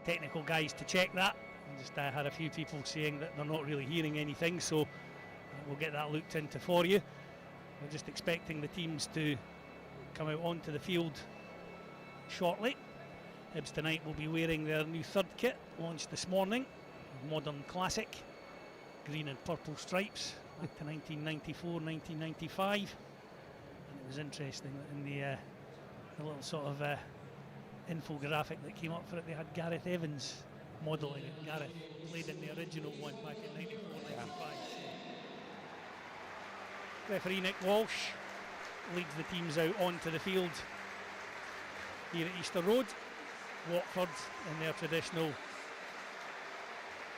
technical guys to check that. I just had a few people saying that they're not really hearing anything, so we'll get that looked into for you. We're just expecting the teams to come out onto the field shortly. Hibs tonight will be wearing their new third kit, launched this morning, modern classic, green and purple stripes, back to 1994, 1995. And it was interesting that in the little sort of infographic that came up for it, they had Gareth Evans modelling it. Gareth played in the original one back in 94, 95. Referee Nick Walsh leads the teams out onto the field here at Easter Road. Watford in their traditional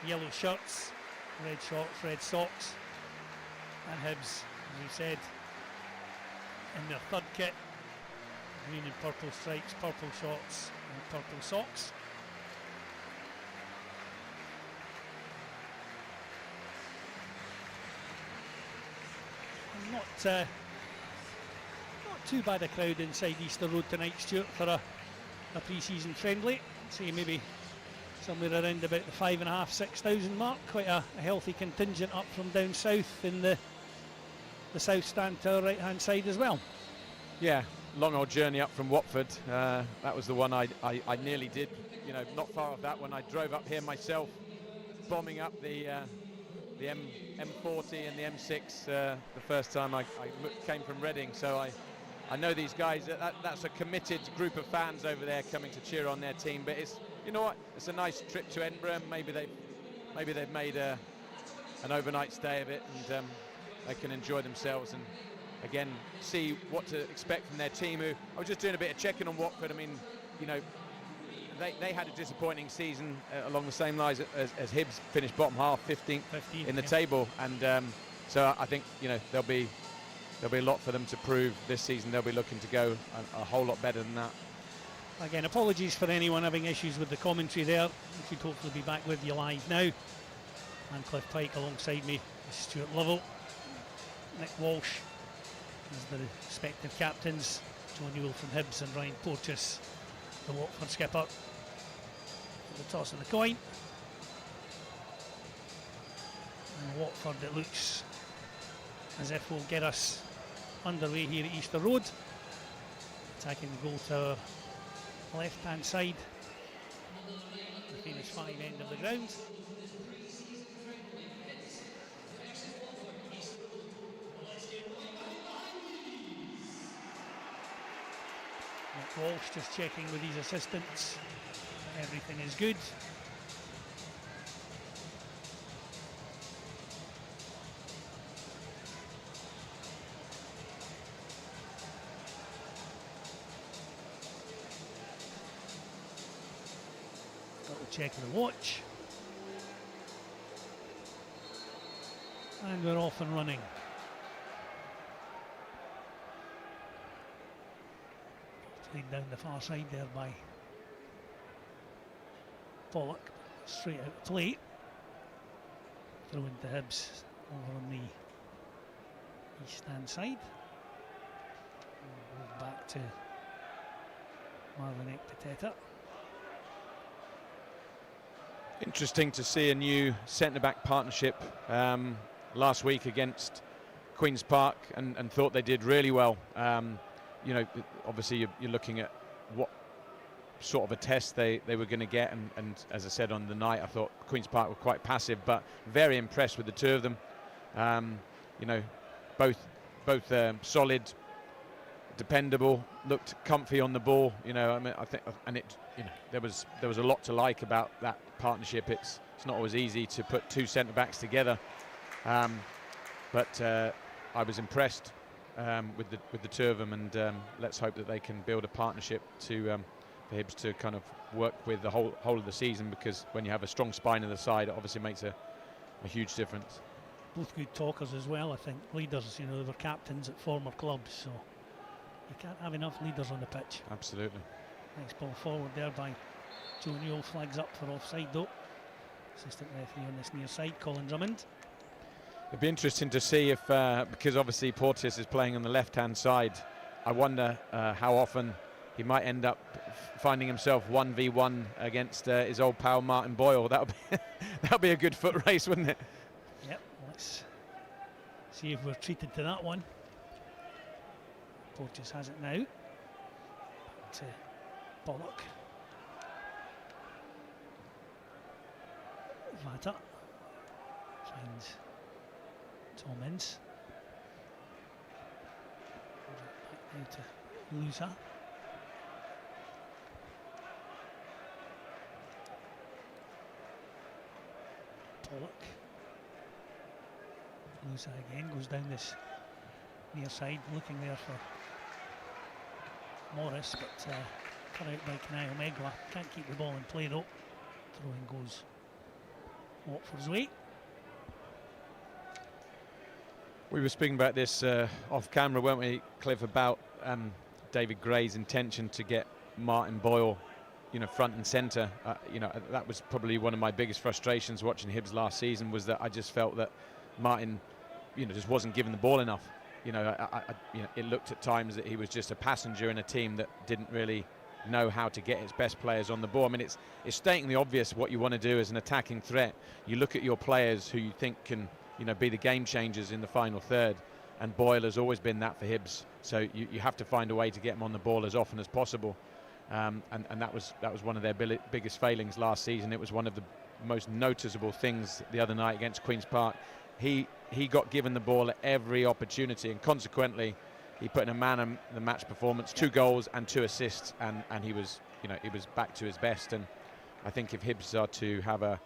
yellow shirts, red shorts, red socks, and Hibs, as we said, in their third kit, green and purple stripes, purple shorts and purple socks. And not too bad a crowd inside Easter Road tonight, Stuart, for a pre-season friendly. I'd say maybe somewhere around about the 5,500–6,000 mark. Quite a healthy contingent up from down south in the south stand to our right hand side as well. Yeah, long old journey up from Watford. That was the one I nearly did, you know, not far off that one. I drove up here myself, bombing up the M40 and the M6 the first time I came from Reading. So I know these guys. That's a committed group of fans over there coming to cheer on their team. But it's, you know what, it's a nice trip to Edinburgh. Maybe they've made an overnight stay of it, and they can enjoy themselves and again see what to expect from their team. Who I was just doing a bit of checking on Watford. I mean, you know, they had a disappointing season along the same lines as Hibs, finished bottom half, 15th in the table, and so I think, you know, there'll be a lot for them to prove this season. They'll be looking to go a whole lot better than that. Again, apologies for anyone having issues with the commentary there. We should hopefully be back with you live now. And Cliff Pike alongside me is Stuart Lovell, Nick Walsh as the respective captains, John Newell from Hibs and Ryan Porteous, the Watford skipper. The toss of the coin. And Watford, it looks as if will get us underway here at Easter Road. Attacking the goal to our left hand side, the famous 5 end of the ground. Nick Walsh just checking with his assistants that everything is good. Checking the watch, and we're off and running. Played down the far side there by Pollock, straight out of play. Throw into Hibs over on the east stand side. Move back to Marlon Ekpiteta. Interesting to see a new centre-back partnership last week against Queen's Park, and thought they did really well. You know, obviously you're looking at what sort of a test they were going to get, and as I said on the night, I thought Queen's Park were quite passive, but very impressed with the two of them. You know, both solid, dependable, looked comfy on the ball. You know, I mean, I think, and it, you know, there was a lot to like about that partnership. It's not always easy to put two centre backs together, but I was impressed with the two of them, and let's hope that they can build a partnership to for Hibs to kind of work with the whole of the season, because when you have a strong spine in the side, it obviously makes a huge difference. Both good talkers as well, I think. Leaders, you know, they were captains at former clubs, so you can't have enough leaders on the pitch. Absolutely. Nice ball forward there by Joe Newell, flags up for offside though. Assistant referee on this near side, Colin Drummond. It'd be interesting to see if, because obviously Porteous is playing on the left-hand side, I wonder how often he might end up finding himself 1v1 against his old pal Martin Boyle. That'll be a good foot race, wouldn't it? Yep, let's see if we're treated to that one. Porteous has it now. Back to Pollock. Vata finds Tom Ince. Back now to Lusa. Pollock. Lusa again goes down this near side, looking there for Morris, but cut out by Kanai Omegwa. Can't keep the ball in play though. Throwing goes Watford's way. We were speaking about this off camera, weren't we, Cliff, about David Gray's intention to get Martin Boyle, you know, front and centre. You know, that was probably one of my biggest frustrations watching Hibs last season, was that I just felt that Martin, you know, just wasn't given the ball enough. You know, you know, it looked at times that he was just a passenger in a team that didn't really know how to get its best players on the ball. I mean, it's stating the obvious what you want to do as an attacking threat. You look at your players who you think can, you know, be the game changers in the final third, and Boyle has always been that for Hibs. So you have to find a way to get him on the ball as often as possible. And that was one of their biggest failings last season. It was one of the most noticeable things the other night against Queen's Park. He got given the ball at every opportunity, and consequently he put in a man of the match performance, 2 goals and 2 assists, and he was, you know, he was back to his best. And I think if Hibs are to have a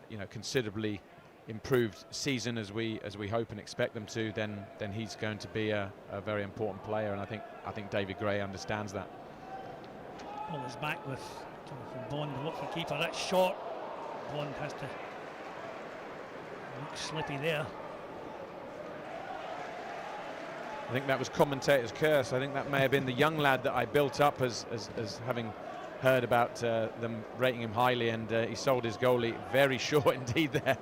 you know, considerably improved season as we hope and expect them to, then he's going to be a very important player, and I think David Gray understands that. Ball is back with Jonathan Bond, the Watford keeper. That's short. Bond has to look slippy there. I think that was commentator's curse. I think that may have been the young lad that I built up as having heard about them rating him highly, and he sold his goalie very short indeed there.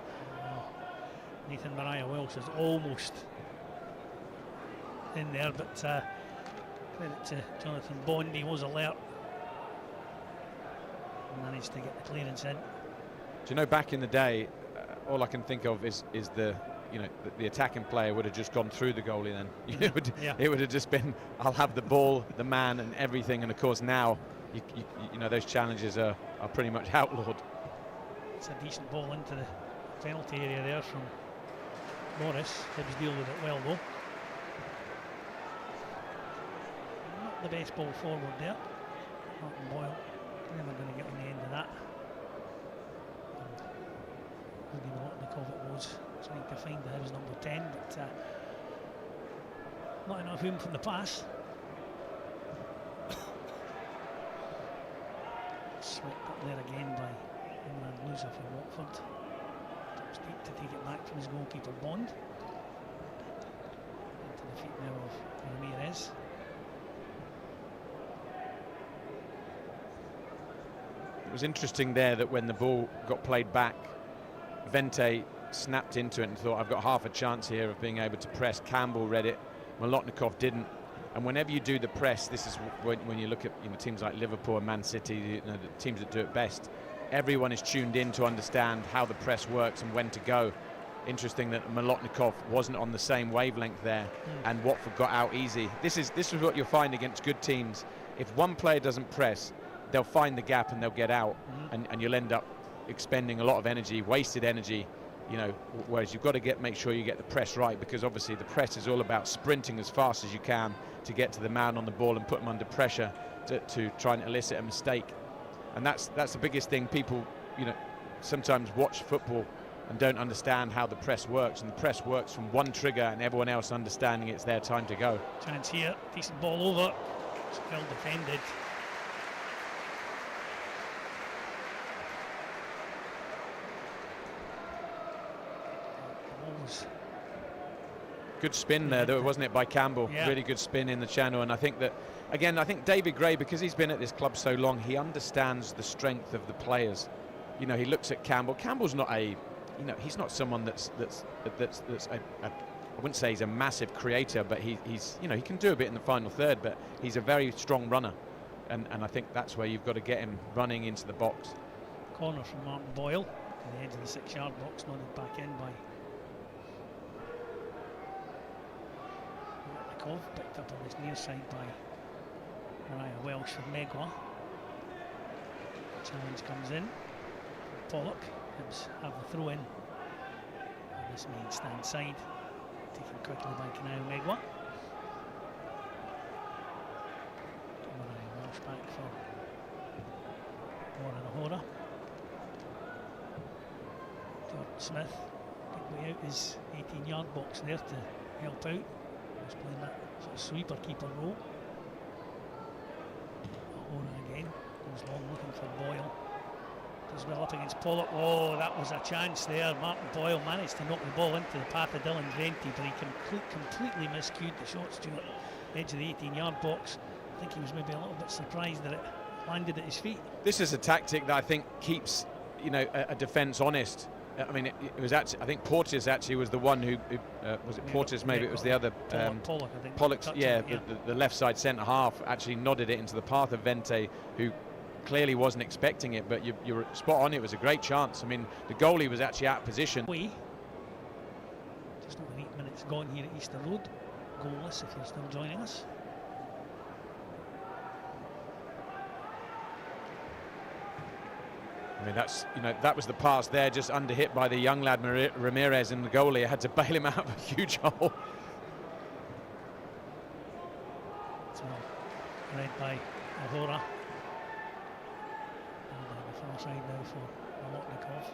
Nathan Mariah Welsh is almost in there, but credit to Jonathan Bond, he was alert. Managed to get the clearance in. Do you know, back in the day, all I can think of is the, you know, the attacking player would have just gone through the goalie then. It would have just been, I'll have the ball, the man and everything, and of course now you know, those challenges are pretty much outlawed. It's a decent ball into the penalty area there from Morris. Hibs deal with it well though. Not the best ball forward there. Martin Boyle never going to get on the end of that. Milotnikov it was trying to find the Hibs number 10, but not enough room from the pass. Swept up there again by Imran Louza for Watford. Drops deep to take it back from his goalkeeper Bond. Into the feet now of Ramirez. It was interesting there that when the ball got played back, Vente snapped into it and thought, I've got half a chance here of being able to press. Campbell read it, Milotnikov didn't. And whenever you do the press, this is when you look at, you know, teams like Liverpool and Man City, you know, the teams that do it best, everyone is tuned in to understand how the press works and when to go. Interesting that Milotnikov wasn't on the same wavelength there, and Watford got out easy. This is what you'll find against good teams. If one player doesn't press, they'll find the gap and they'll get out, and you'll end up expending a lot of energy, wasted energy, you know, whereas you've got to make sure you get the press right, because obviously the press is all about sprinting as fast as you can to get to the man on the ball and put him under pressure to try and elicit a mistake. And that's the biggest thing. People, you know, sometimes watch football and don't understand how the press works, and the press works from one trigger and everyone else understanding it's their time to go. Chance here, decent ball over, it's well defended. Good spin there, though, wasn't it, by Campbell? Yeah. Really good spin in the channel. And I think that, again, I think David Gray, because he's been at this club so long, he understands the strength of the players. You know, he looks at Campbell. Campbell's not a, you know, he's not someone that's I wouldn't say he's a massive creator, but he's, you know, he can do a bit in the final third, but he's a very strong runner. and I think that's where you've got to get him running into the box. Corner from Martin Boyle to the edge of the 6-yard box, nodded back in by Kov, picked up on his near side by Mariah Welsh for Megwa. Challenge comes in from Pollock. Hibs have the throw in on this main stand side, taken quickly by Kanao Megwa. Mariah Welsh back for Warren Ahora. Jordan Smith, good way out his 18-yard box there to help out. He's playing that sort of sweeper keeper role. Ahora again goes long looking for Boyle. Does well up against Pollock. Oh, that was a chance there. Martin Boyle managed to knock the ball into the path of Dylan Venti, but he completely miscued the shot, Stuart. Edge of the 18-yard box. I think he was maybe a little bit surprised that it landed at his feet. This is a tactic that I think keeps, you know, a defence honest. I mean, it was actually, I think Porteous actually was the one who was it Porteous? Maybe it was the other. Pollock, I think. Pollock, yeah, the left side centre half actually nodded it into the path of Vente, who clearly wasn't expecting it. But you're spot on. It was a great chance. I mean, the goalie was actually out of position. Just over 8 minutes gone here at Easter Road. Goalless if you're still joining us. I mean, that's, you know, that was the pass there, just under hit by the young lad Ramirez, and the goalie had to bail him out of a huge hole. It's well read by Ahora. And on the far side now for Molotnikov.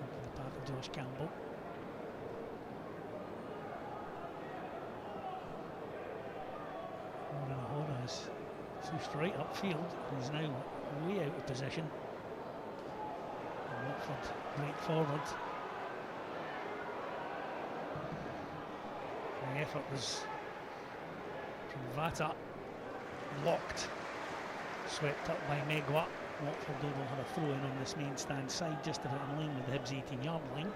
Over the path of Josh Campbell. And Ahora is pushed right upfield. He's now way out of position. And Watford break forward. The effort was from Vata, blocked, swept up by Megwa. Watford though will have a throw in on this main stand side, just about in line with the Hibs 18-yard line.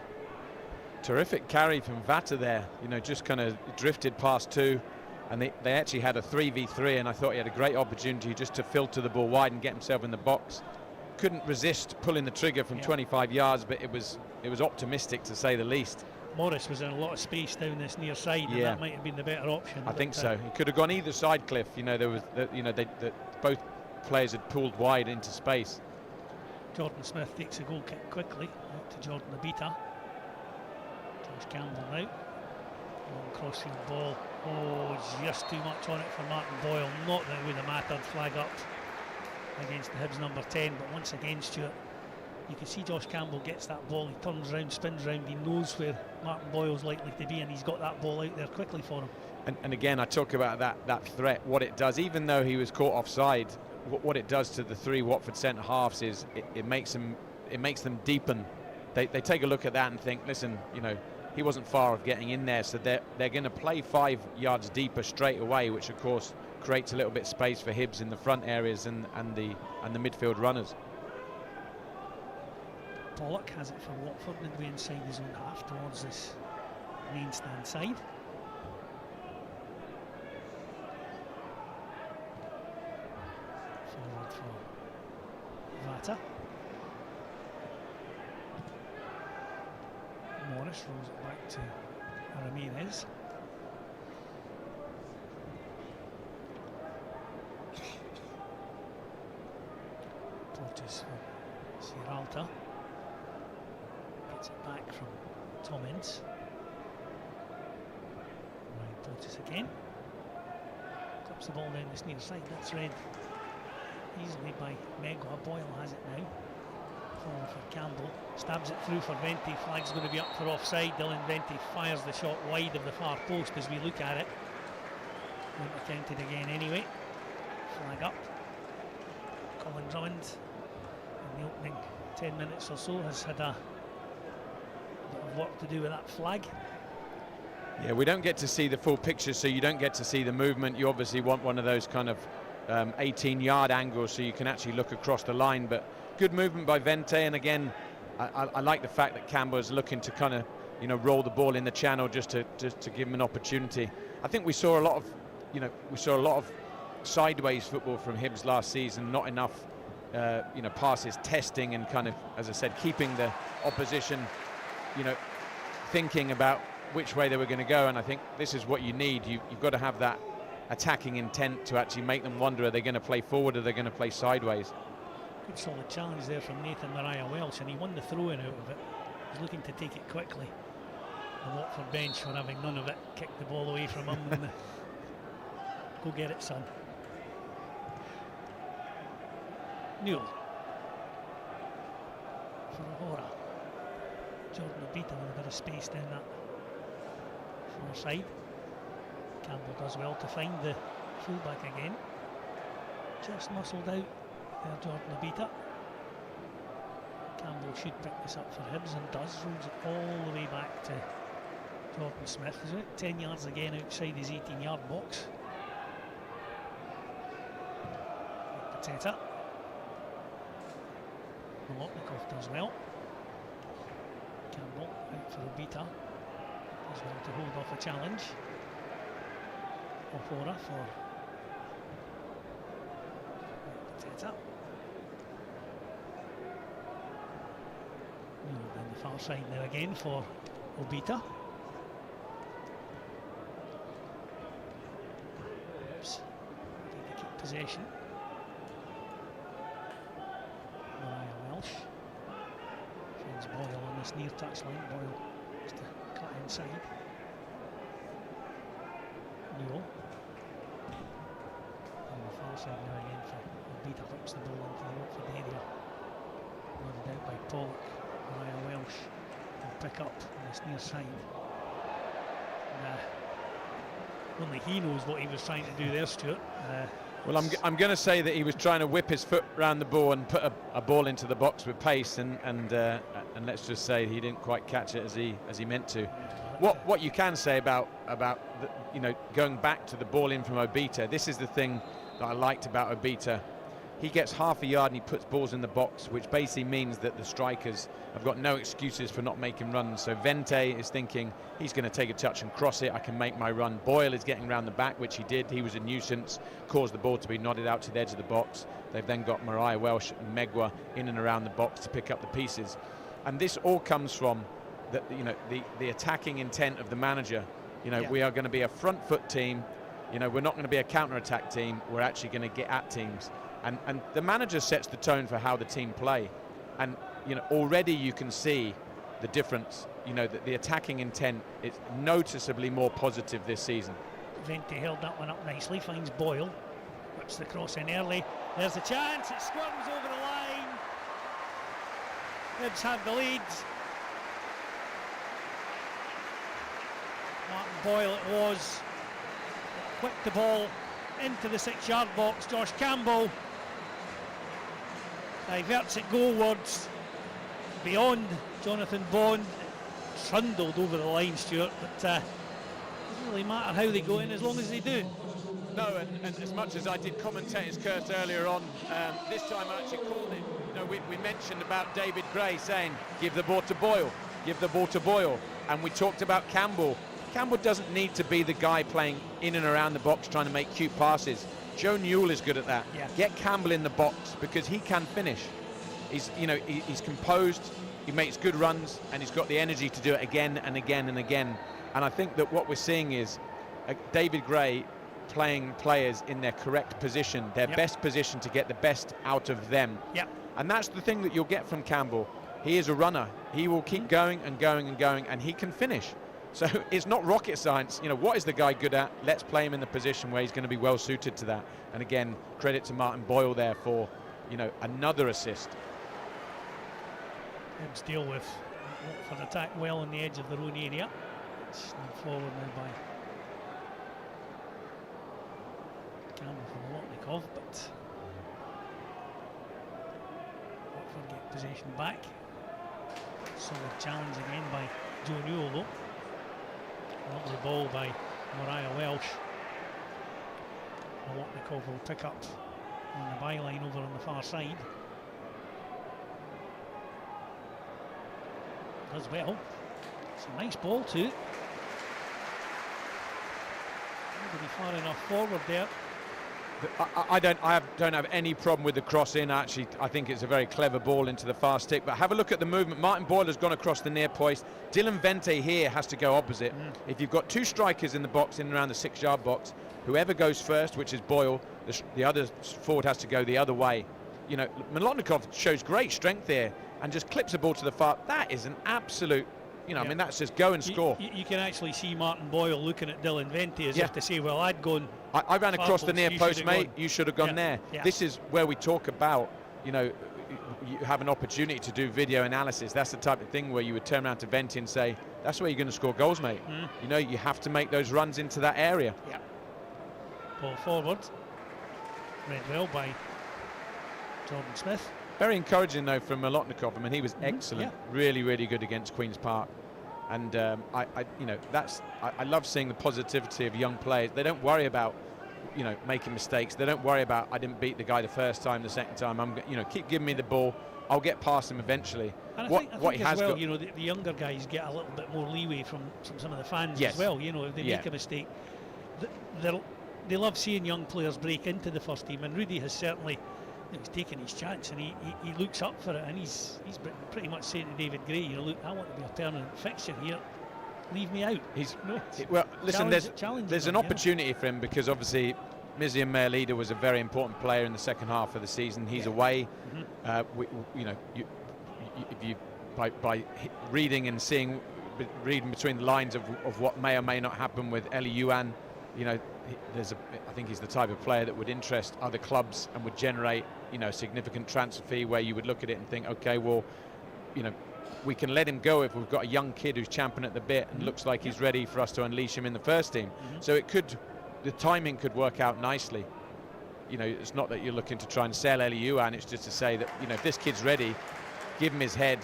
Terrific carry from Vata there, you know, just kind of drifted past two. And they actually had a 3v3, and I thought he had a great opportunity just to filter the ball wide and get himself in the box. Couldn't resist pulling the trigger from 25 yards, but it was optimistic to say the least. Morris was in a lot of space down this near side, and that might have been the better option. I think so. He could have gone either side, Cliff. You know, there was, both players had pulled wide into space. Jordan Smith takes a goal kick quickly out to Jordan Abita. Josh Campbell now. Long crossfield ball. Oh, just too much on it for Martin Boyle. Not that it would have mattered. Flag up against the Hibs number 10. But once again, Stuart, you can see Josh Campbell gets that ball. He turns round, spins round. He knows where Martin Boyle's likely to be, and he's got that ball out there quickly for him. And again, I talk about that threat. What it does, even though he was caught offside, what it does to the three Watford centre halves is it makes them deepen. They take a look at that and think, listen, you know, he wasn't far of getting in there, so they're going to play 5 yards deeper straight away, which of course creates a little bit of space for Hibs in the front areas and the midfield runners. Pollock has it for Watford midway inside his own half towards this main stand side. Forward for Vata. Morris rolls it back to Ramirez. Portis for Sierralta. Gets it back from Tom Ince. Ryan Portis again. Clips the ball down this near side. That's read easily by Megwa. Boyle has it now. Forward for Campbell, stabs it through for Venti. Flag's going to be up for offside. Dylan Venti fires the shot wide of the far post as we look at it. Won't be counted again anyway. Flag up. Colin Drummond in the opening 10 minutes or so has had a bit of work to do with that flag. Yeah, we don't get to see the full picture, so you don't get to see the movement. You obviously want one of those kind of 18-yard angles so you can actually look across the line, but good movement by Vente, and again, I like the fact that Campbell is looking to kind of, you know, roll the ball in the channel just to give him an opportunity. I think we saw a lot of sideways football from Hibs last season, not enough passes, testing, and kind of, as I said, keeping the opposition thinking about which way they were going to go. And I think this is what you need. You've got to have that attacking intent to actually make them wonder, are they going to play forward or are they going to play sideways? Good solid challenge there from Nathan Mariah-Welsh, and he won the throw-in out of it. He's looking to take it quickly. The Watford bench were having none of it, kicked the ball away from him. And go get it, son. Newell for O'Hora. Jordan Obita with a bit of space down that far side. Campbell does well to find the fullback again. Just muscled out there, Jordan Obita. Campbell should pick this up for Hibs and does. Rolls it all the way back to Jordan Smith. He's about 10 yards again outside his 18-yard box. Pateta. Molotnikov does well. Campbell out for Obita. Does well to hold off a challenge. O'Hora for Pateta. Down the far side there again for Obita. Oops. They keep possession. Mariah-Welsh finds Boyle on this near touchline. Boyle has to cut inside. Newell on the far side now again for Obita. Whips the ball into the Watford area. Loaded out by Pollock. Mariah-Welsh will pick up on this near side. Only he knows what he was trying to do there, Stuart. Well, I'm going to say that he was trying to whip his foot around the ball and put a ball into the box with pace, and let's just say he didn't quite catch it as he meant to. What you can say about going back to the ball in from Obita, this is the thing that I liked about Obita. He gets half a yard and he puts balls in the box, which basically means that the strikers have got no excuses for not making runs. So Vente is thinking he's going to take a touch and cross it, I can make my run. Boyle is getting round the back, which he did. He was a nuisance, caused the ball to be nodded out to the edge of the box. They've then got Mariah-Welsh and Megwa in and around the box to pick up the pieces. And this all comes from the attacking intent of the manager. We are going to be a front foot team. We're not going to be a counter-attack team. We're actually going to get at teams. And the manager sets the tone for how the team play, and already you can see the difference. The attacking intent is noticeably more positive this season. Vente held that one up nicely, finds Boyle, whips the cross in early. There's a chance, it squirms over the line. Hibs have the lead. Martin Boyle it was, whipped the ball into the 6-yard box. Josh Campbell diverts it goalwards beyond Jonathan Bond. Trundled over the line, Stuart, but it doesn't really matter how they go in as long as they do. No, and as much as I did commentate his curse earlier on, this time I actually called it. We mentioned about David Gray saying, give the ball to Boyle, give the ball to Boyle. And we talked about Campbell. Campbell doesn't need to be the guy playing in and around the box trying to make cute passes. Joe Newell is good at that. Yeah. Get Campbell in the box because he can finish. He's composed, he makes good runs, and he's got the energy to do it again and again and again. And I think that what we're seeing is David Gray playing players in their correct position, their best position to get the best out of them. Yep. And that's the thing that you'll get from Campbell. He is a runner. He will keep going and going and going, and he can finish. So it's not rocket science. What is the guy good at? Let's play him in the position where he's going to be well suited to that. And again, credit to Martin Boyle there for, another assist. Hibs deal with Watford attack well on the edge of their own area. It's forward now by Campbell from Molotnikov, but Watford get possession back. Solid challenge again by Joe Newell though. Lovely ball by Mariah-Welsh. Molotnikov will pick up on the byline over on the far side. Does well. It's a nice ball too. Nobody far enough forward there. I don't have any problem with the cross in. Actually, I think it's a very clever ball into the far stick. But have a look at the movement. Martin Boyle has gone across the near post. Dylan Vente here has to go opposite. If you've got two strikers in the box, in and around the 6-yard box, whoever goes first, which is Boyle, the other forward has to go the other way. You know, Molotnikov shows great strength here and just clips the ball to the far. That is an absolute. You know, I mean, that's just go and score. You can actually see Martin Boyle looking at Dylan Vente as if to say, well, I'd gone. I ran across the near post, mate. You should have gone there. Yeah. This is where we talk about, you know, you have an opportunity to do video analysis. That's the type of thing where you would turn around to Vente and say, that's where you're going to score goals, mate. You know, you have to make those runs into that area. Yeah. Ball forward. Read well by Jordan Smith. Very encouraging, though, from Molotnikov. I mean, he was excellent. Really, really good against Queen's Park. And you know, I love seeing the positivity of young players. They don't worry about, you know, making mistakes. They don't worry about, I didn't beat the guy the first time, the second time. You know, keep giving me the ball. I'll get past him eventually. And I think he has as well, you know, the younger guys get a little bit more leeway from some of the fans as well. You know, if they make a mistake, they love seeing young players break into the first team. And Rudy has certainly. He's taking his chance and he looks up for it, and he's pretty much saying to David Gray, you know, look, I want to be a permanent fixture here. Leave me out. Well, listen, there's an opportunity for him, because obviously Mizian Mayor was a very important player in the second half of the season. He's away. You know, if you by reading and reading between the lines of what may or may not happen with Eli Yuan, you know, I think he's the type of player that would interest other clubs and would generate, you know, a significant transfer fee where you would look at it and think, okay, well, you know, we can let him go if we've got a young kid who's champing at the bit and looks like he's ready for us to unleash him in the first team. So the timing could work out nicely. You know, it's not that you're looking to try and sell Eli Yuan, it's just to say that, you know, if this kid's ready, give him his head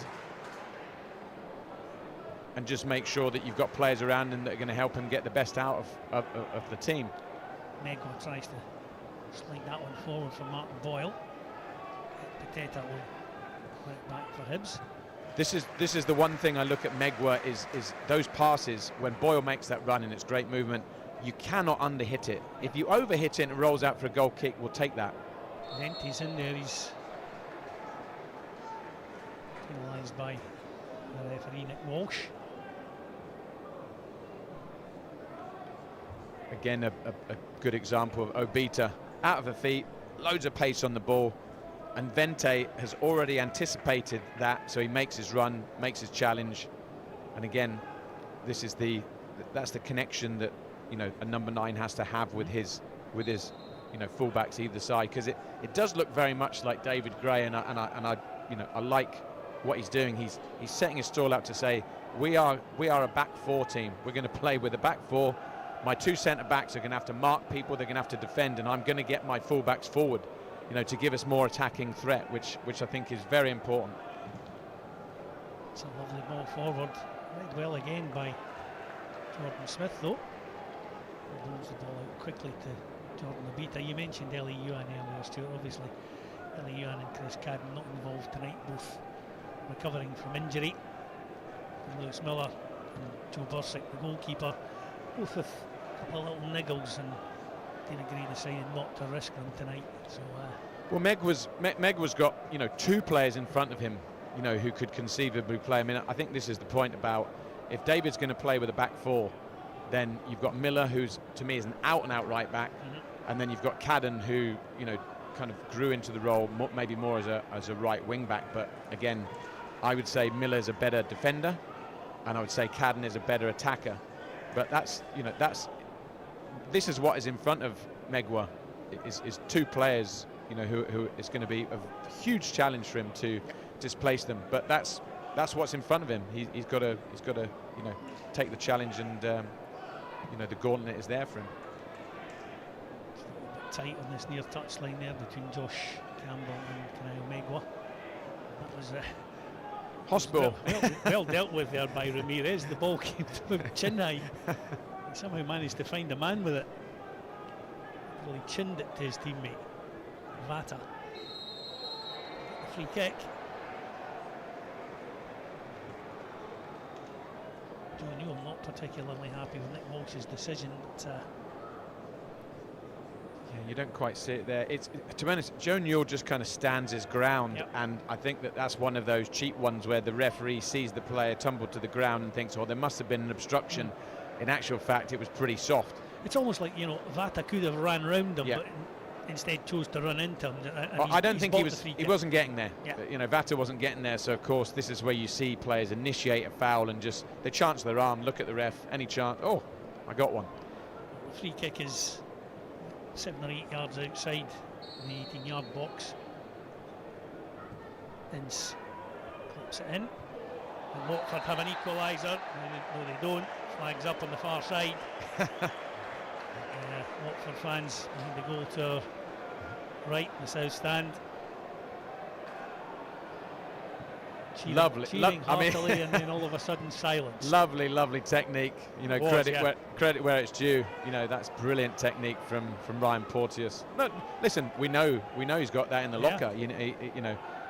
and just make sure that you've got players around and that are going to help him get the best out of the team. Megwa tries to sling that one forward for Martin Boyle. Pateta will put it back for Hibs. This is the one thing I look at Megwa is those passes when Boyle makes that run and it's great movement. You cannot underhit it. If you overhit it and it rolls out for a goal kick, we'll take that. Vente's in there. He's penalised by the referee Nick Walsh. Again, a good example of Obita out of her feet, loads of pace on the ball, and Vente has already anticipated that, so he makes his run, makes his challenge, and again, that's the connection that, you know, a number 9 has to have with his you know, fullbacks either side, because it does look very much like David Gray, and I you know, I like what he's doing. He's setting his stall out to say we are a back 4 team. We're going to play with a back 4. My 2 centre-backs are going to have to mark people, they're going to have to defend, and I'm going to get my full-backs forward, you know, to give us more attacking threat, which I think is very important. It's a lovely ball forward. Played well again by Jordan Smith, though. He moves the ball out quickly to Jordan Obita. You mentioned Eli Yuan earlier, Stuart. Obviously, Eli Yuan and Chris Cadden not involved tonight, both recovering from injury. And Lewis Miller and Joe Bursick, the goalkeeper, both with a couple of little niggles, and David Gray decided not to risk them tonight. So, well, Megwa's got, you know, 2 players in front of him, you know, who could conceivably play. I mean, I think this is the point about if David's going to play with a back 4, then you've got Miller, who's to me is an out-and-out right back, and then you've got Cadden, who, you know, kind of grew into the role maybe more as a right wing back. But again, I would say Miller's a better defender, and I would say Cadden is a better attacker. But that's, you know, this is what is in front of Megwa, is 2 players, you know, who is going to be a huge challenge for him to displace them. But that's what's in front of him. He's got to you know, take the challenge, and you know, the gauntlet is there for him. It's a little bit tight on this near touch line there between Josh Campbell and Kyle Megwa. That was Hospital. Well dealt with there by Ramirez. The ball came to him chin high. He somehow managed to find a man with it. Well, he chinned it to his teammate Vata. The free kick. Joe Newell not particularly happy with Nick Walsh's decision, but yeah, you don't quite see it there. It's, to be honest, Joe Newell just kind of stands his ground, and I think that's one of those cheap ones where the referee sees the player tumble to the ground and thinks, oh, there must have been an obstruction. In actual fact, it was pretty soft. It's almost like, Vata could have ran round him, but instead chose to run into him. Well, I don't think he wasn't getting there. Yeah. Vata wasn't getting there, so of course this is where you see players initiate a foul and just they chance their arm, look at the ref, any chance, oh, I got one. The free kick is 7 or 8 yards outside the 18-yard box. Ince clips it in. And Watford have an equaliser. No, they don't. Flags up on the far side. Watford fans behind the goal to our right in the south stand. Cheering heartily, and then all of a sudden silence. Lovely technique. Credit where it's due. That's brilliant technique from Ryan Porteous. No, listen, we know he's got that in the locker.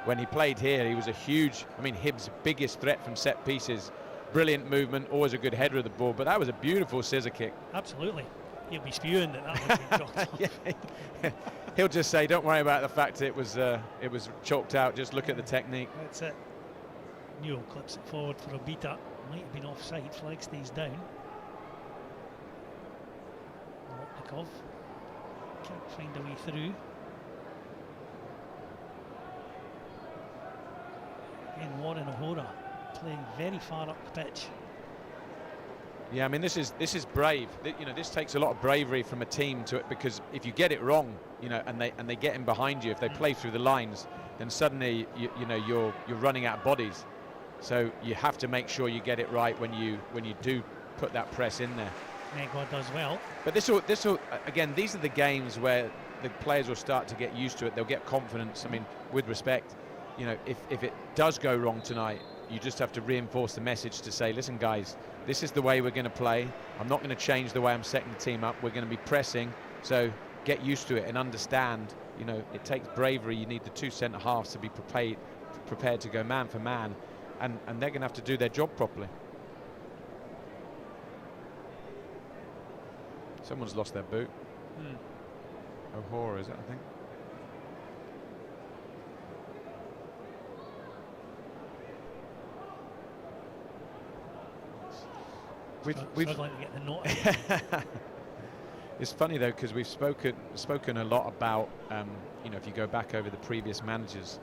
When he played here, he was a huge. Hibs' biggest threat from set pieces. Brilliant movement, always a good header of the ball. But that was a beautiful scissor kick. Absolutely. He'll be spewing that was being chalked off. He'll just say, "Don't worry about the fact it was chalked out. Just look at the technique." That's it. Newell clips it forward for Obita. Might have been offside. Flag stays down. Lotnikov can't find a way through. Again, Warren O'Hora playing very far up the pitch. Yeah, this is brave. This takes a lot of bravery from a team to it, because if you get it wrong, and they get in behind you, if they play through the lines, then suddenly you're running out of bodies. So you have to make sure you get it right when you do put that press in there. Megwa does well. But this will again, these are the games where the players will start to get used to it. They'll get confidence. With respect, if it does go wrong tonight, you just have to reinforce the message to say, listen guys, this is the way we're going to play. I'm not going to change the way I'm setting the team up. We're going to be pressing, so get used to it and understand, it takes bravery. You need the two centre halves to be prepared to go man for man, and they're going to have to do their job properly. Someone's lost their boot. O'Hora, is it, I think? We've struggling to get the note. It's funny though, because we've spoken a lot about if you go back over the previous managers,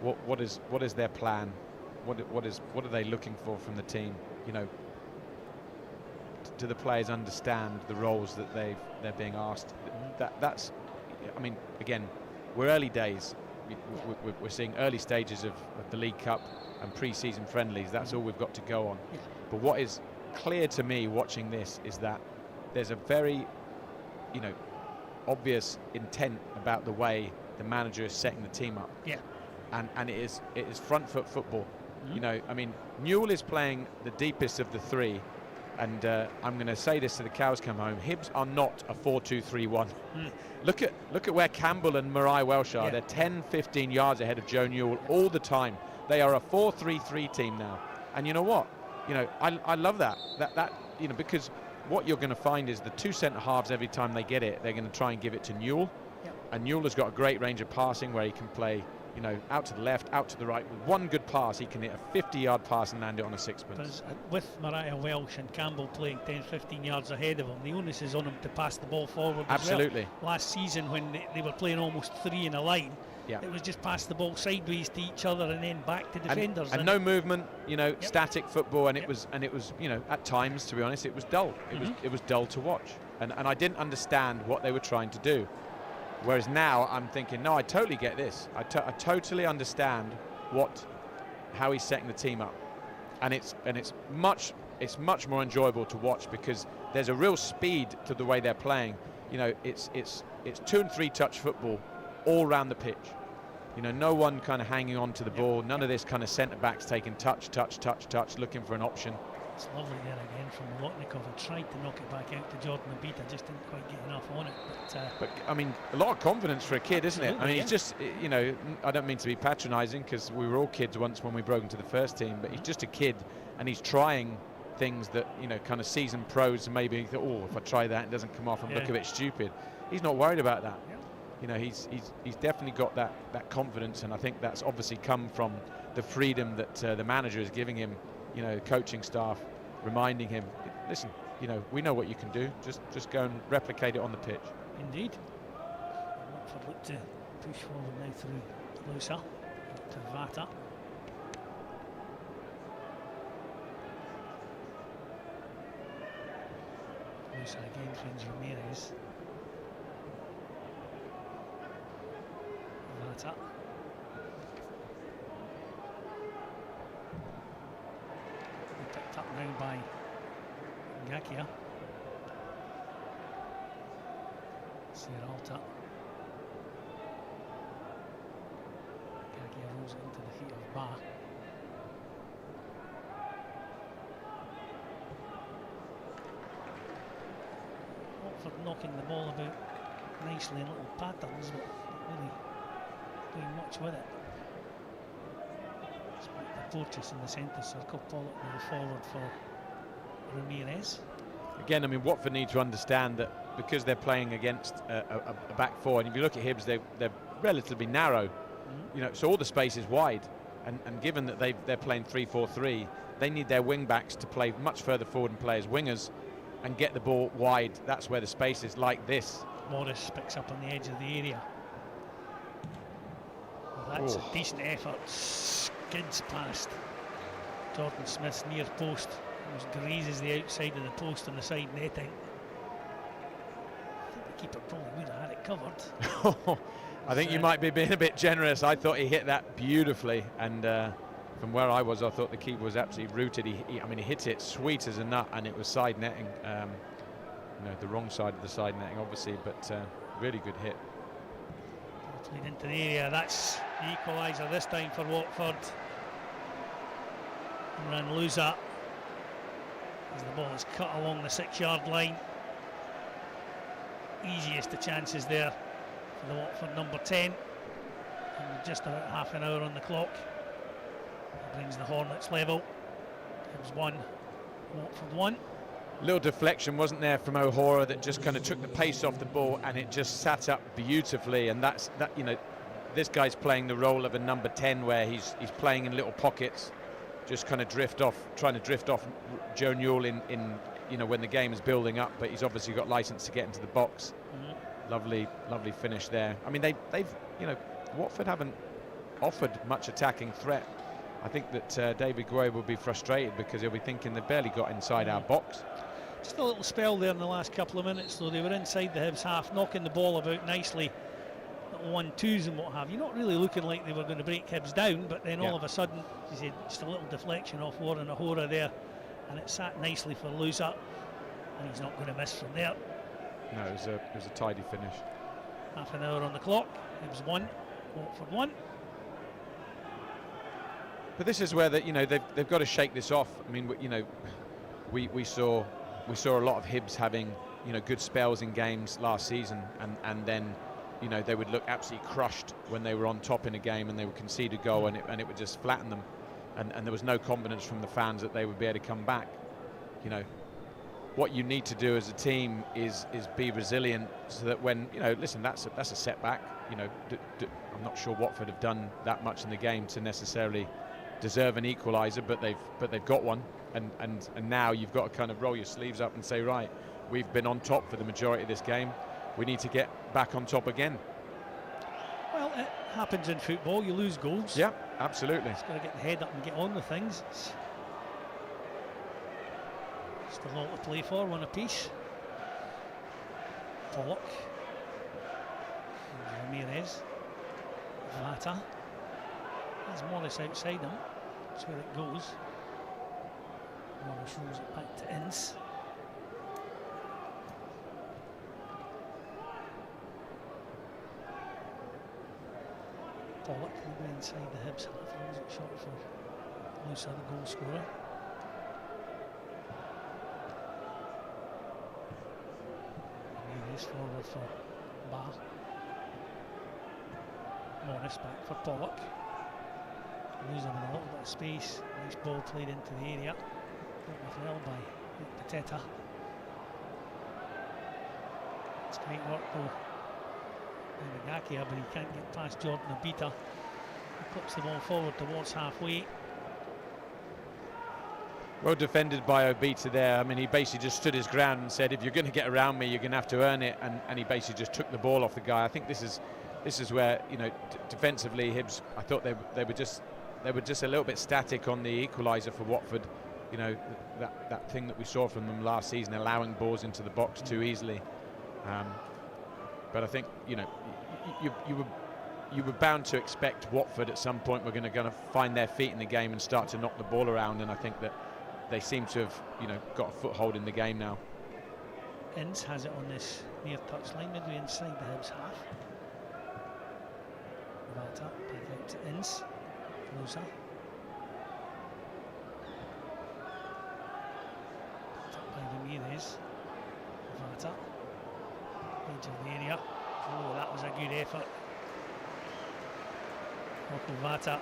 what is their plan, what are they looking for from the team? Do the players understand the roles that they're being asked? That's again, we're early days. We're seeing early stages of the League Cup and pre-season friendlies. That's all we've got to go on. But what is clear to me watching this is that there's a very obvious intent about the way the manager is setting the team up. And it is front foot football. Newell is playing the deepest of the three, and I'm going to say this to the cows come home, Hibs are not a 4-2-3-1. Look at where Campbell and Marai Welsh are. They're 10-15 yards ahead of Joe Newell all the time. They are a 4-3-3 team now, and you know what, I love that because what you're going to find is the two centre halves, every time they get it, they're going to try and give it to Newell. And Newell has got a great range of passing where he can play, out to the left, out to the right. With one good pass, he can hit a 50-yard pass and land it on a sixpence. With Mariah Welsh and Campbell playing 10-15 yards ahead of him, the onus is on him to pass the ball forward. Absolutely. As well. Last season, when they were playing almost three in a line, it was just pass the ball sideways to each other and then back to defenders. And no movement, static football, and it was at times, to be honest, it was dull. It was dull to watch, and I didn't understand what they were trying to do. Whereas now I'm thinking, no, I totally get this. I totally understand how he's setting the team up, and it's much more enjoyable to watch because there's a real speed to the way they're playing. It's 2 and 3 touch football all around the pitch. No one kind of hanging on to the ball. None of this kind of centre backs taking touch, looking for an option. It's lovely there again from Lotnikov. I tried to knock it back out to Jordan Obita, just didn't quite get enough on it. But a lot of confidence for a kid, isn't it? He's just, I don't mean to be patronising because we were all kids once when we broke into the first team, but he's just a kid and he's trying things that, kind of seasoned pros maybe thought, oh, if I try that, it doesn't come off and look a bit stupid. He's not worried about that. you know, he's definitely got that confidence, and I think that's obviously come from the freedom that the manager is giving him. You know, coaching staff reminding him, listen, you know, we know what you can do. Just go and replicate it on the pitch. Indeed. Watford look to push forward now through Lusa to Vata. Lusa again finds Ramirez. Vata. Picked up now by Ngakia. Serralta. Ngakia rolls it into the feet of Ba. Watford knocking the ball about nicely in little patterns, but not really doing much with it. Porteous in the centre circle, Pollock moving forward for Ramirez. Again, I mean, Watford need to understand that because they're playing against a back four, and if you look at Hibs, they're relatively narrow, you know, so all the space is wide, and given that they're playing 3-4-3, they need their wing backs to play much further forward and play as wingers and get the ball wide. That's where the space is, like this. Morris picks up on the edge of the area. Well, that's a decent effort. Skids past Jordan Smith's near post. Almost grazes the outside of the post on the side netting. I think the keeper probably would have had it covered. I think you might be being a bit generous. I thought he hit that beautifully, and from where I was, I thought the keeper was absolutely rooted. I mean, he hit it sweet as a nut, and it was side netting. You know, the wrong side of the side netting, obviously, but really good hit. Lead into the area. That's the equaliser this time for Watford. Imran Louza, as the ball is cut along the 6-yard line. Easiest of chances there for the Watford number 10. And just about half an hour on the clock. That brings the Hornets level. Hibs 1, Watford 1. Little deflection, wasn't there, from O'Hara that just kind of took the pace off the ball, and it just sat up beautifully. And that's that. You know, this guy's playing the role of a number 10, where he's playing in little pockets, just kind of trying to drift off Joe Newell in you know, when the game is building up. But he's obviously got license to get into the box. Lovely finish there. I mean, they've you know, Watford haven't offered much attacking threat. I think that David Gueye will be frustrated because he'll be thinking they've barely got inside our box. Just a little spell there in the last couple of minutes, though. They were inside the Hibs half, knocking the ball about nicely, little 1-2s and what have you. Not really looking like they were going to break Hibs down, but then all of a sudden, you said, just a little deflection off Warren O'Hara there, and it sat nicely for Louza, and he's not going to miss from there. No, it was a tidy finish. Half an hour on the clock. Hibs 1, Watford 1. But this is where you know, they've got to shake this off. I mean, you know, we saw a lot of Hibs having, you know, good spells in games last season, and then, you know, they would look absolutely crushed when they were on top in a game and they would concede a goal, and it would just flatten them, and there was no confidence from the fans that they would be able to come back. You know, what you need to do as a team is be resilient, so that when, you know, listen, that's a setback. You know, I'm not sure Watford have done that much in the game to necessarily deserve an equaliser, but they've got one, and now you've got to kind of roll your sleeves up and say, right, we've been on top for the majority of this game, we need to get back on top again. Well, it happens in football, you lose goals. Yeah, absolutely. Just got to get the head up and get on with things. It's still all to play for, one apiece. Pollock, Ramirez, Vata. There's Morris outside him. That's where it goes. Morris rolls it back to Ince. Pollock moving inside the Hibs half, throws it short for Louza, the goal scorer. Ramirez forward for Ba. Morris back for Pollock. Losing a little bit of space. Nice ball played into the area. With well by Pateta. It's great work though Nagaki, but he can't get past Jordan Obita. He clips the ball forward towards halfway. Well defended by Obita there. I mean, he basically just stood his ground and said, if you're going to get around me, you're going to have to earn it. And he basically just took the ball off the guy. I think this is where, you know, defensively, Hibs, I thought they were just a little bit static on the equaliser for Watford. You know, that thing that we saw from them last season, allowing balls into the box too easily. But I think, you know, you were bound to expect Watford at some point were going to find their feet in the game and start to knock the ball around, and I think that they seem to have, you know, got a foothold in the game now. Ince has it on this near touchline, midway inside the Hibs half. Right up, back out to Ince. Closer. Up by Ramirez. Vata. Edge of the area. Oh, that was a good effort. Vata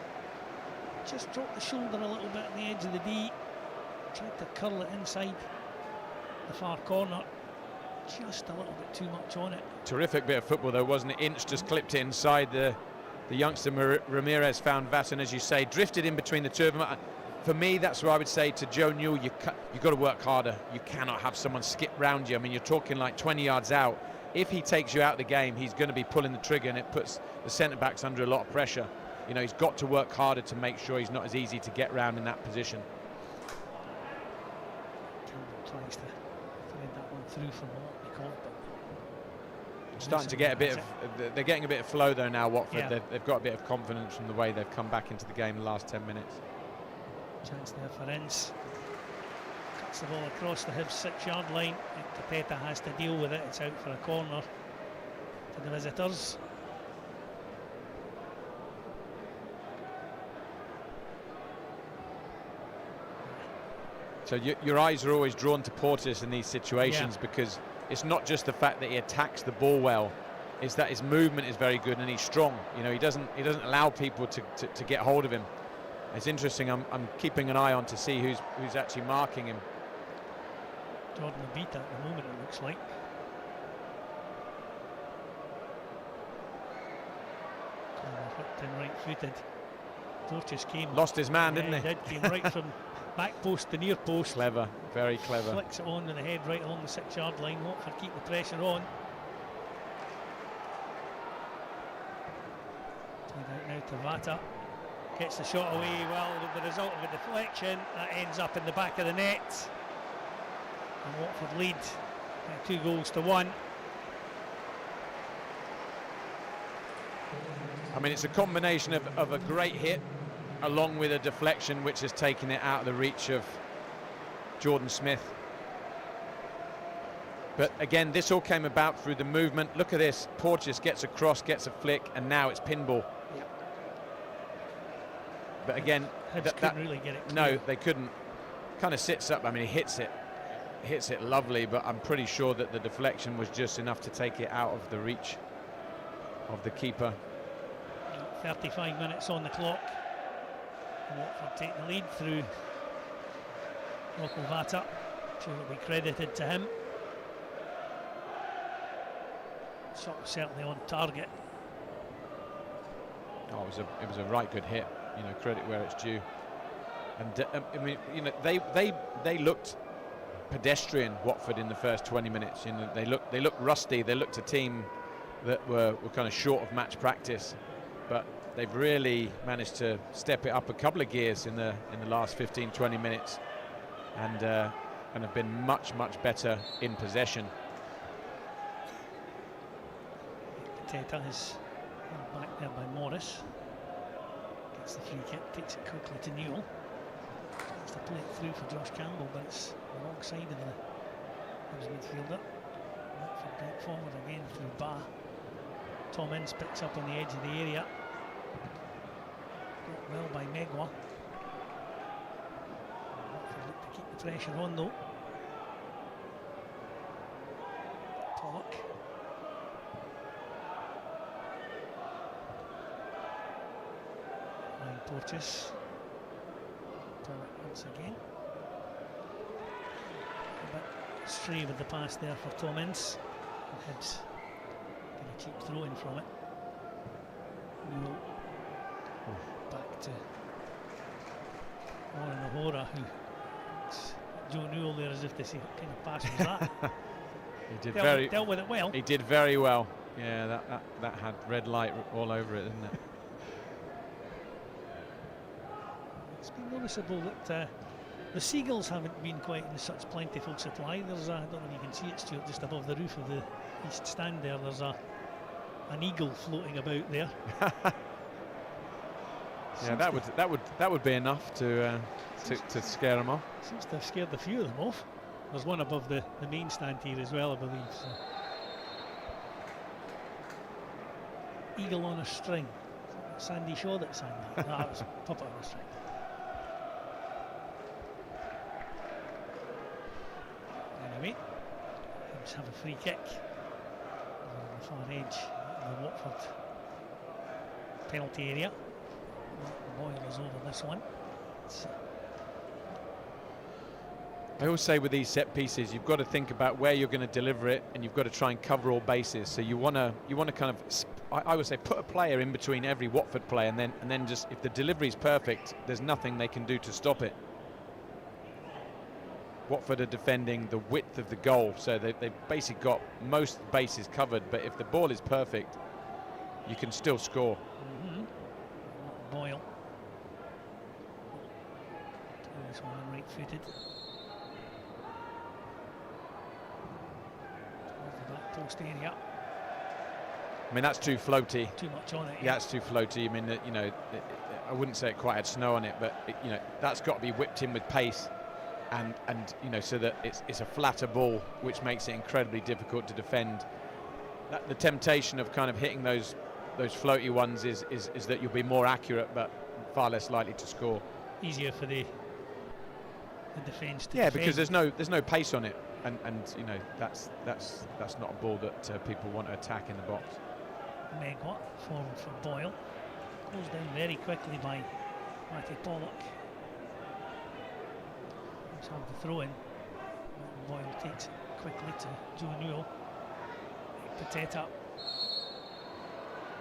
just dropped the shoulder a little bit on the edge of the D. Tried to curl it inside the far corner. Just a little bit too much on it. Terrific bit of football though, wasn't it? Ince just clipped it inside. The youngster Ramirez found Vata, and as you say, drifted in between the two of them. For me, that's where I would say to Joe Newell, you've got to work harder. You cannot have someone skip round you. I mean, you're talking like 20 yards out. If he takes you out of the game, he's going to be pulling the trigger, and it puts the centre-backs under a lot of pressure. You know, he's got to work harder to make sure he's not as easy to get round in that position. Campbell tries to thread that one through from what they call it. Starting to get a bit of, they're getting a bit of flow though now, Watford. Yeah. They've got a bit of confidence from the way they've come back into the game in the last 10 minutes. Chance there for Ince. Cuts the ball across the Hibs 6-yard line. Tapeta has to deal with it. It's out for a corner to the visitors. So your eyes are always drawn to Portis in these situations, because it's not just the fact that he attacks the ball well, it's that his movement is very good and he's strong. You know, he doesn't allow people to get hold of him. It's interesting. I'm keeping an eye on to see who's actually marking him. Jordan Obita at the moment, it looks like. Hooked in right-footed. Portis came. Lost his man, didn't he? He did. Came right from back post to near post. Clever, very clever. Flicks it on with the head right along the 6-yard line. Watford keep the pressure on. Now to Vata. Gets the shot away. Well, the result of a deflection, that ends up in the back of the net. And Watford lead by 2-1. I mean, it's a combination of a great hit along with a deflection which has taken it out of the reach of Jordan Smith. But again, this all came about through the movement. Look at this. Portis gets across, gets a flick, and now it's pinball. Yep. But again, Hibs couldn't really get it clear. No, they couldn't. Kind of sits up. I mean, he hits it lovely, but I'm pretty sure that the deflection was just enough to take it out of the reach of the keeper. 35 minutes on the clock. Watford take the lead through Vata. Sure it'll be credited to him. Shot was certainly on target. Oh, it was a right good hit. You know, credit where it's due. And I mean, you know, they looked pedestrian, Watford, in the first 20 minutes. You know, they looked rusty. They looked a team that were kind of short of match practice, but they've really managed to step it up a couple of gears in the last 15-20 minutes, and have been much better in possession. Teta is back there by Morris. Gets the free kick, takes it quickly to Newell. Tries to play it through for Josh Campbell, but it's the wrong side of the midfielder. Watford back forward again through Ba. Tom Ince picks up on the edge of the area. Got well by Megwa. Watford look to keep the pressure on though. Pollock. Ryan Portis. Pollock once again. A bit stray with the pass there for Tom Ince. Hibs get cheap throw in from it. Newell back to Warren O'Hora, who Joe Newell there as if to say what kind of pass was that. He did dealt with it well. He did very well. Yeah, that had red light all over it, didn't it? It's been noticeable that the seagulls haven't been quite in such plentiful supply. There's I don't know if you can see it, Stuart, just above the roof of the east stand there. There's an eagle floating about there. Yeah, that would be enough to scare them off. Seems to have scared a few of them off. There's one above the main stand here as well, I believe. So. Eagle on a string. Sandy Shaw that sang that. No, that was Puppet on a string. Anyway, Hibs have a free kick on the far edge of the Watford penalty area. Boyle is over this one. I always say with these set pieces, you've got to think about where you're going to deliver it, and you've got to try and cover all bases. So you want to kind of, I would say, put a player in between every Watford player, and then just, if the delivery is perfect, there's nothing they can do to stop it. Watford are defending the width of the goal, so they've basically got most bases covered. But if the ball is perfect, you can still score. Boyle. This one right-footed. Post area. I mean, that's too floaty. Too much on it. Yeah, it's too floaty. I mean, you know, I wouldn't say it quite had snow on it, but you know, that's got to be whipped in with pace, and you know, so that it's a flatter ball, which makes it incredibly difficult to defend. The temptation of kind of hitting those floaty ones is that you'll be more accurate, but far less likely to score. Easier for the defence to yeah, defend. because there's no pace on it. And you know, that's not a ball that people want to attack in the box. Megwatt forward for Boyle. Closed down very quickly by Matty Pollock. Let's have the throw in. Boyle takes it quickly to Joe Newell. Pateta.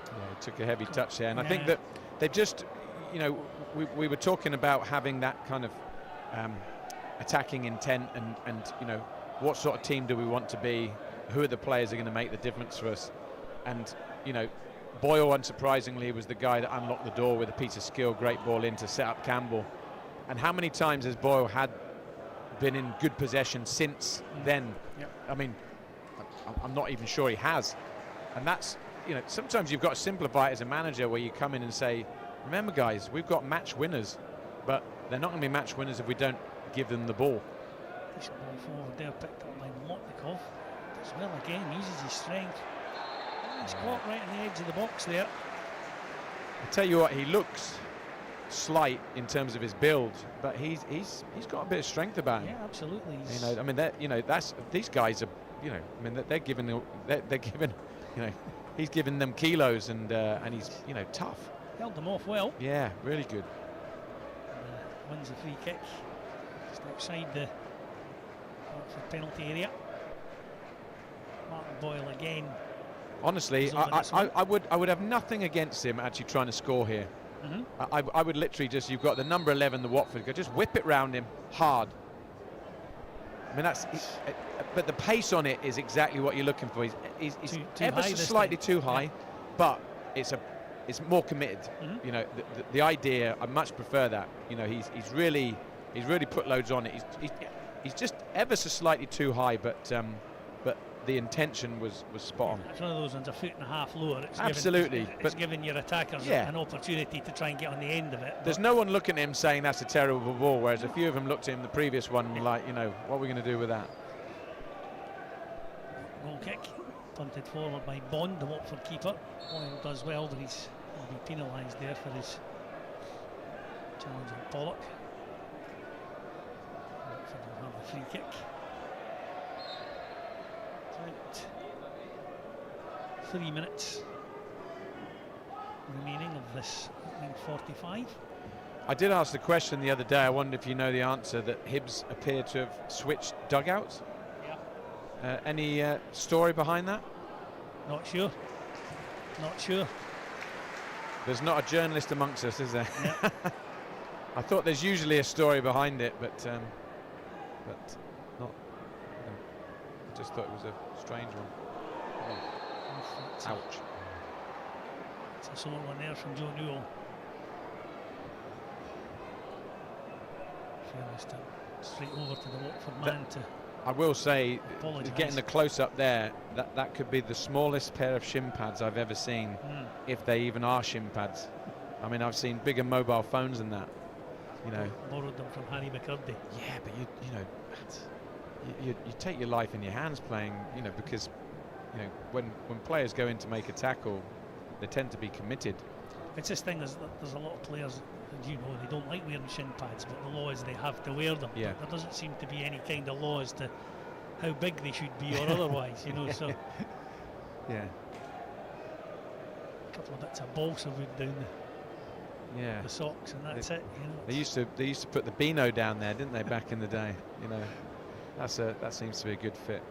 Yeah, he took a heavy touch there, and I think that they've just, you know, we were talking about having that kind of attacking intent, and you know, what sort of team do we want to be? Who are the players that are going to make the difference for us? And you know, Boyle, unsurprisingly, was the guy that unlocked the door with a piece of skill, great ball in to set up Campbell. And how many times has Boyle been in good possession since then? Yep. I mean, I'm not even sure he has. And that's, you know, sometimes you've got to simplify it as a manager, where you come in and say, remember guys, we've got match winners, but they're not going to be match winners if we don't give them the ball. This ball forward there, picked up by Motnikov. Does well again, uses his strength. He's caught right on the edge of the box there. I tell you what, he looks slight in terms of his build, but he's got a bit of strength about him. Yeah, absolutely. You know, I mean, you know, these guys are, you know, I mean, they're given, you know, he's giving them kilos, and he's, you know, tough. Held them off well. Yeah, really good. Wins the free kick just outside the penalty area. Martin Boyle again. Honestly, I would have nothing against him actually trying to score here. I would literally just, you've got the number 11, the Watford, just whip it round him hard. I mean, but the pace on it is exactly what you're looking for. He's too ever high so slightly too high, but it's more committed. You know, the idea, I much prefer that. You know, he's really put loads on it. He's just ever so slightly too high, but the intention was spot on. It's one of those ones, a foot and a half lower. It's absolutely, it's giving your attackers an opportunity to try and get on the end of it. There's no one looking at him saying that's a terrible ball, whereas a few of them looked at him the previous one like, you know, what are we going to do with that? Goal kick, punted forward by Bond, the Watford keeper. Boyle does well, but he's will be penalised there for his challenge on Pollock. Watford will have the free kick. About 3 minutes remaining of this opening 45. I did ask the question the other day, I wonder if you know the answer, that Hibs appear to have switched dugouts. Yeah. Any story behind that? Not sure. Not sure. There's not a journalist amongst us, is there? Yeah. I thought there's usually a story behind it, but not. I just thought it was a strange one. Ouch. It's a sort one there from Joe Newell. Fairness to straight over to the Watford man to. I will say, apologise. getting the close-up there, that could be the smallest pair of shin pads I've ever seen, if they even are shin pads. I mean, I've seen bigger mobile phones than that. You know, borrowed them from Harry McCurdy. Yeah, but you take your life in your hands playing. You know, because when players go in to make a tackle, they tend to be committed. It's this thing, there's a lot of players, they don't like wearing shin pads, but the law is they have to wear them. Yeah. But there doesn't seem to be any kind of law as to how big they should be or otherwise, so. Yeah. A couple of bits of balsa wood down the socks, and that's it. They used to put the Beano down there, didn't they, back in the day? That seems to be a good fit.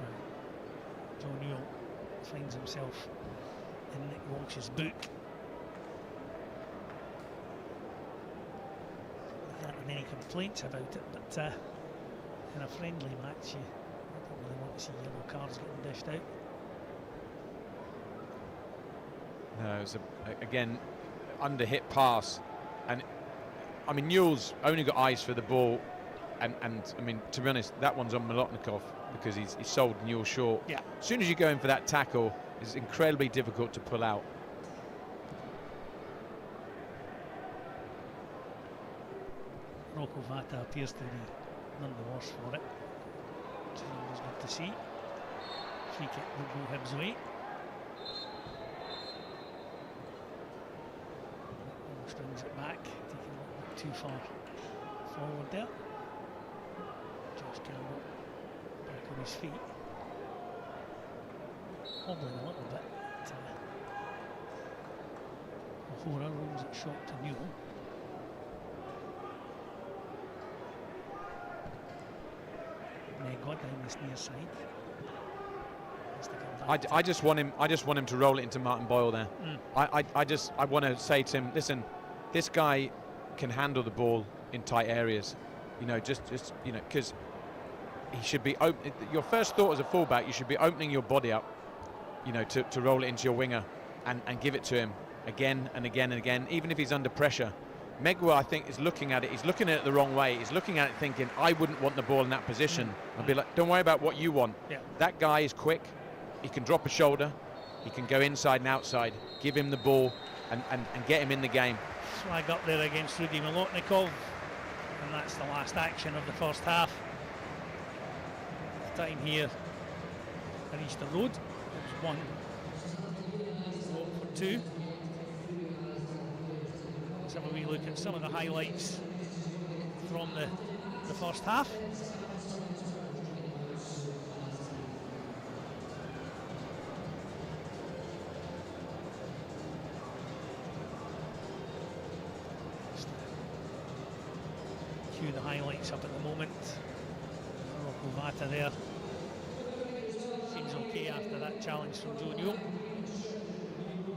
Right. Joe Newell finds himself in Nick Walsh's book. Not many complaints about it, but in a friendly match, you don't really want to see yellow cards getting dished out. No, it was again under hit pass, and I mean Newell's only got eyes for the ball, and I mean, to be honest, that one's on Molotnikov because he's sold Newell short. Yeah. As soon as you go in for that tackle, it's incredibly difficult to pull out. Rocco Vata appears to be none the worse for it. So it was good to see. Free kick will go Hibs' way. Almost brings it back, taking a little bit too far forward there. Josh Campbell back on his feet. Hobbling a little bit. O'Hora rolls it short to Newell. Got down this near side. I just want him to roll it into Martin Boyle there. I want to say to him, listen, this guy can handle the ball in tight areas. Just because he should be open. Your first thought as a fullback, you should be opening your body up, to roll it into your winger and give it to him again and again and again, even if he's under pressure. Megwa, I think, is looking at it. He's looking at it the wrong way. He's looking at it thinking, I wouldn't want the ball in that position. I'd be like, don't worry about what you want. Yeah. That guy is quick. He can drop a shoulder. He can go inside and outside. Give him the ball and get him in the game. Flag up there against Rudy Molotnikov. And that's the last action of the first half. The time here at Easter Road. It was 1 for 2. Let's have a wee look at some of the highlights from the first half. Cue the highlights up at the moment. Rocco Vata there. Seems okay after that challenge from Joe Newell.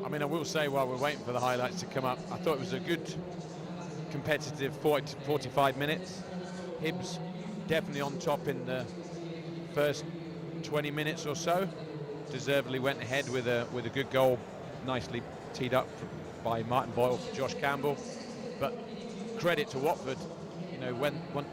I mean, I will say, while we're waiting for the highlights to come up, I thought it was a good competitive 40 to 45 minutes. Hibs definitely on top in the first 20 minutes or so. Deservedly went ahead with a good goal, nicely teed up by Martin Boyle for Josh Campbell. But credit to Watford,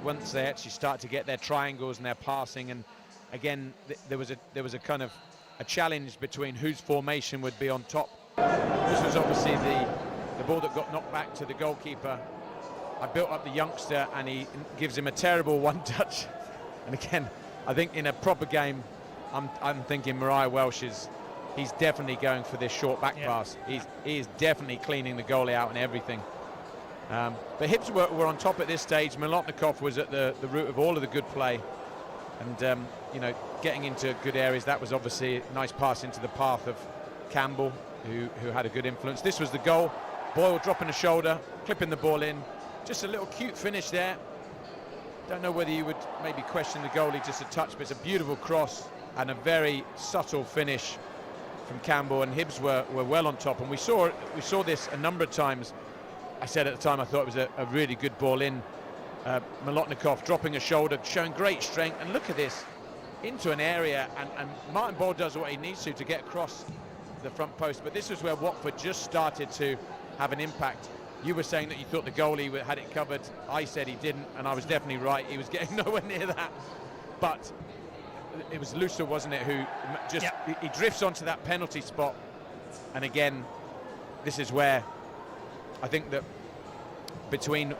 once they actually start to get their triangles and their passing, and again there was a kind of a challenge between whose formation would be on top. This was obviously the ball that got knocked back to the goalkeeper. I built up the youngster and he gives him a terrible one touch. And again, I think in a proper game, I'm thinking Mariah Welsh he's definitely going for this short back pass. He is definitely cleaning the goalie out and everything. But Hibs were on top at this stage. Molotnikov was at the root of all of the good play. And getting into good areas. That was obviously a nice pass into the path of Campbell, who had a good influence. This was the goal. Boyle dropping a shoulder, clipping the ball in. Just a little cute finish there. Don't know whether you would maybe question the goalie just a touch, but it's a beautiful cross and a very subtle finish from Campbell, and Hibs were well on top, and we saw this a number of times. I said at the time I thought it was a really good ball in. Molotnikov dropping a shoulder, showing great strength, and look at this, into an area, and Martin Ball does what he needs to get across the front post, but this was where Watford just started to have an impact. You were saying that you thought the goalie had it covered. I said he didn't, and I was definitely right. He was getting nowhere near that, but it was Lucer, wasn't it, who just he drifts onto that penalty spot. And again, this is where I think that between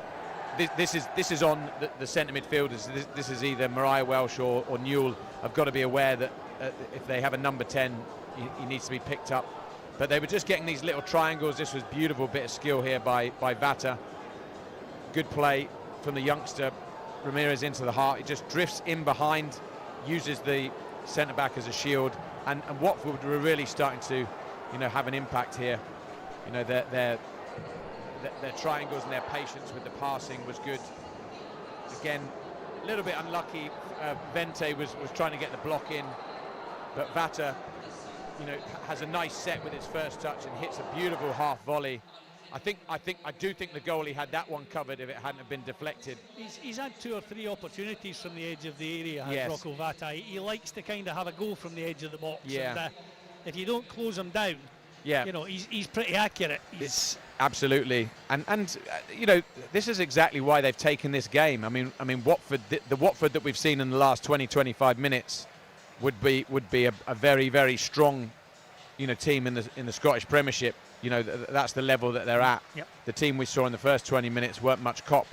this is on the centre midfielders. This is either Mariah Welsh or Newell have got to be aware that if they have a number 10, he needs to be picked up. But they were just getting these little triangles. This was beautiful bit of skill here by Vata. Good play from the youngster Ramirez into the heart. He just drifts in behind, uses the centre back as a shield, and Watford were really starting to, have an impact here. Their triangles and their patience with the passing was good. Again, a little bit unlucky. Vente was trying to get the block in, but Vata, has a nice set with his first touch and hits a beautiful half volley. I do think the goalie had that one covered if it hadn't have been deflected. He's had 2 or 3 opportunities from the edge of the area, yes. Rocco Vata. He likes to kind of have a go from the edge of the box. Yeah. And, if you don't close him down, he's pretty accurate. It's absolutely, and this is exactly why they've taken this game. I mean Watford, the Watford that we've seen in the last 20-25 minutes would be a very, very strong team in the Scottish Premiership. That's the level that they're at. Yep. The team we saw in the first 20 minutes weren't much cop.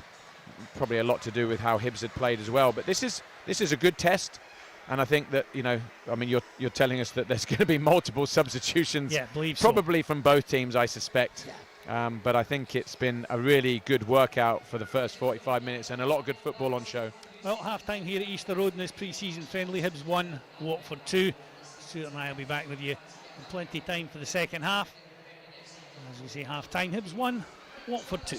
Probably a lot to do with how Hibs had played as well. But this is a good test, and I think that you're telling us that there's going to be multiple substitutions. Yeah, believe probably from both teams, I suspect. Yeah. But I think it's been a really good workout for the first 45 minutes and a lot of good football on show. Well, half-time here at Easter Road in this pre-season friendly. Hibs 1, Watford 2. Stuart and I will be back with you in plenty of time for the second half. As we say, half-time, Hibs 1, Watford 2.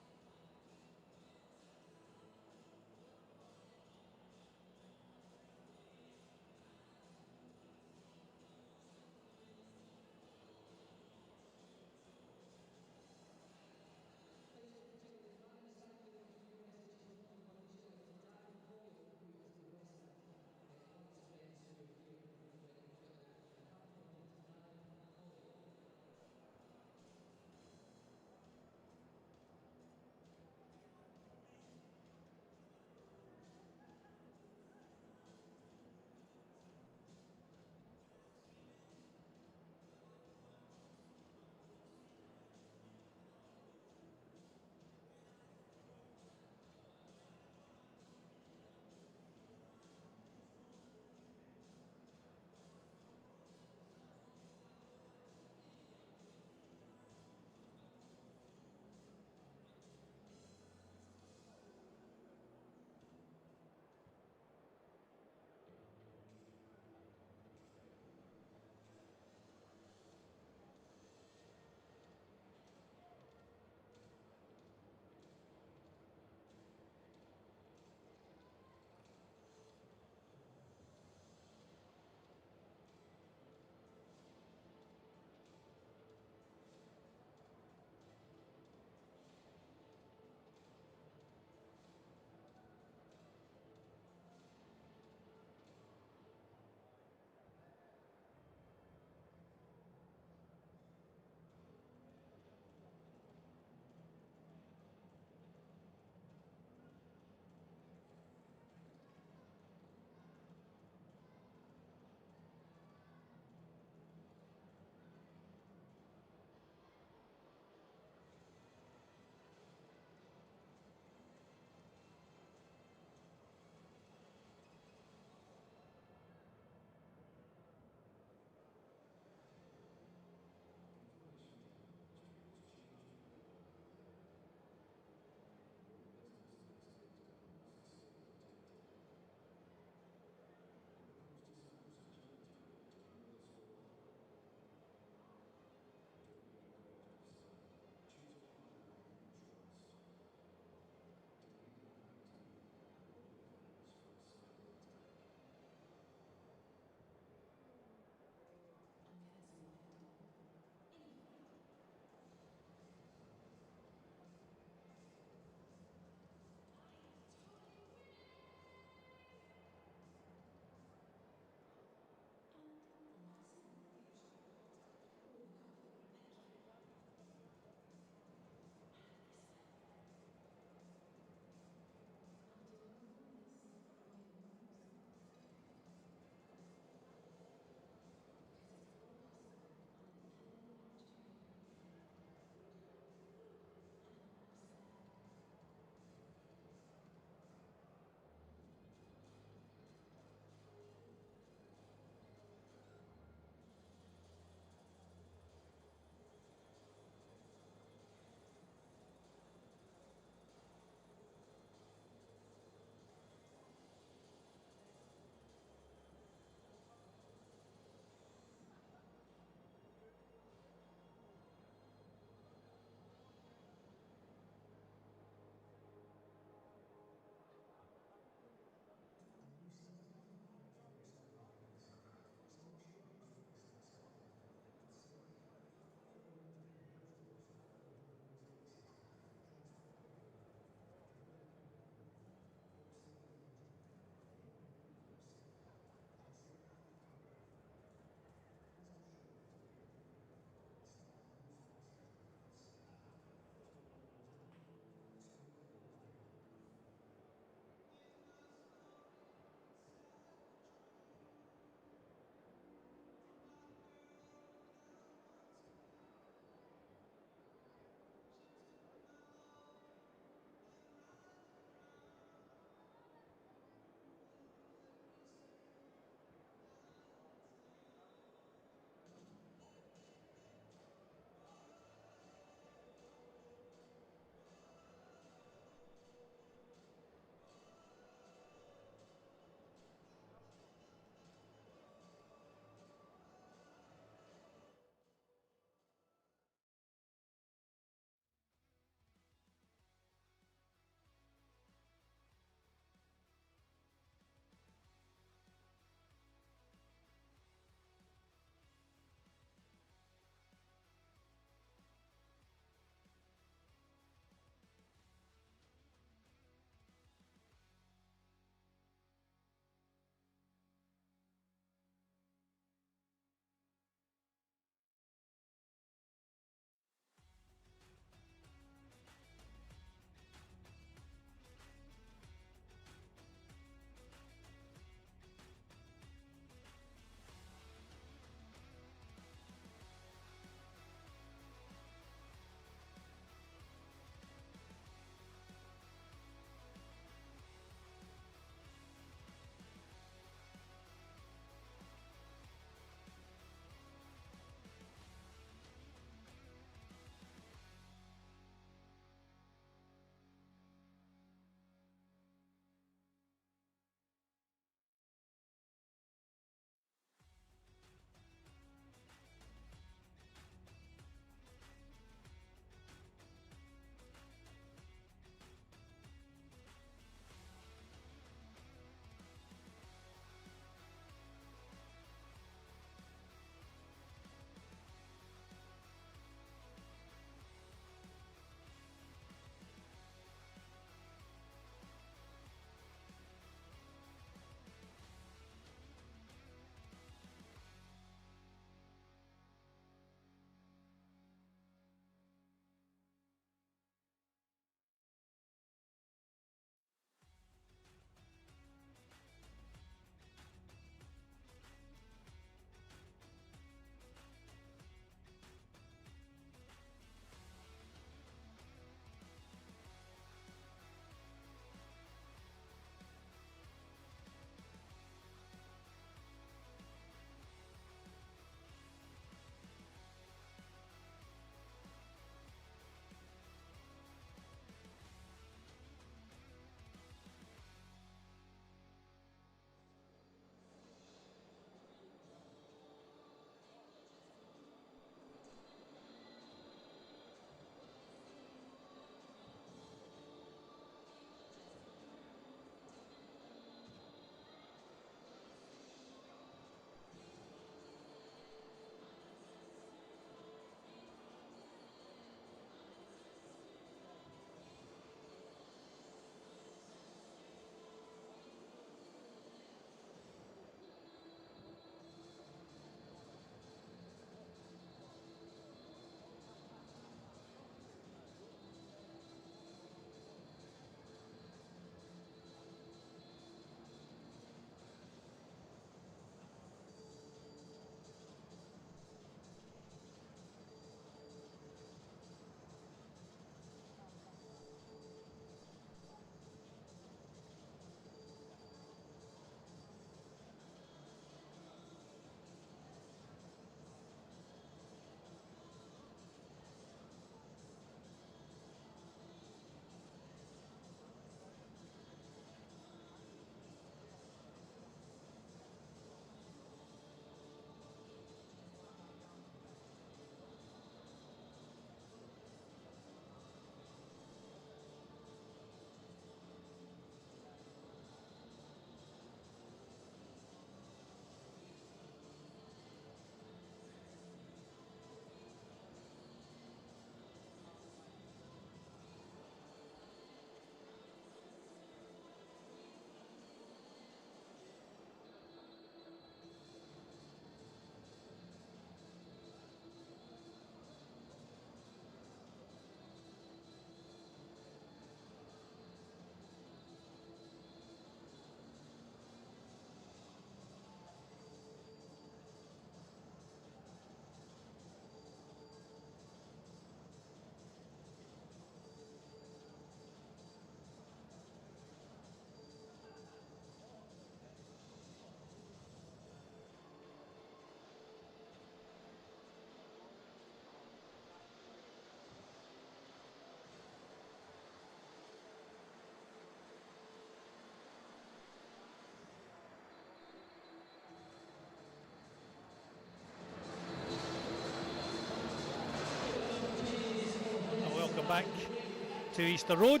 welcome back to Easter Road.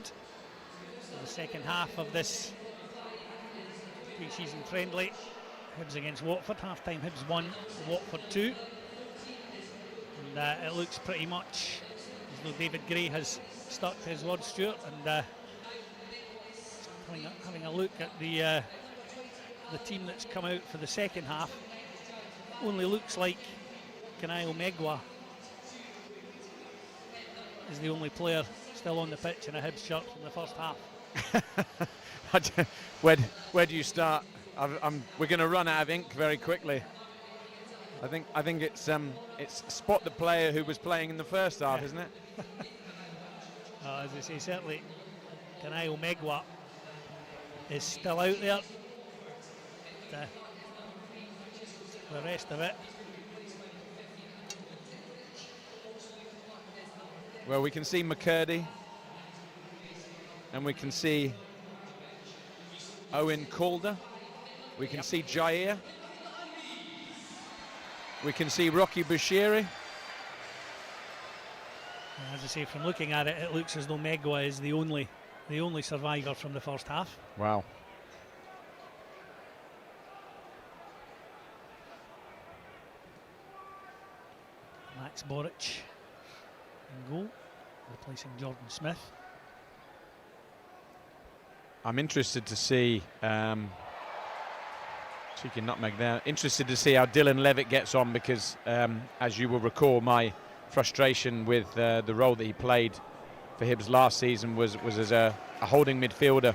The second half of this pre-season friendly. Hibs against Watford. Half-time Hibs 1, Watford 2. And it looks pretty much as though David Gray has stuck to his word, Stuart, and having a look at the team that's come out for the second half. Only looks like Kanayo Megwa is the only player still on the pitch in a Hibs shirt from the first half. Where do you start? We're going to run out of ink very quickly. I think it's spot the player who was playing in the first half, isn't it? As I say, certainly Kanayo Megwa is still out there. The rest of it. Well, we can see McCurdy, and we can see Owen Calder. We can see Jair. We can see Rocky Bushiri. As I say, from looking at it, it looks as though Megwa is the only survivor from the first half. Wow. Max Boric in goal, replacing Jordan Smith. I'm interested to see, cheeky nutmeg there, interested to see how Dylan Levitt gets on, because as you will recall, my frustration with the role that he played for Hibs last season was as a holding midfielder,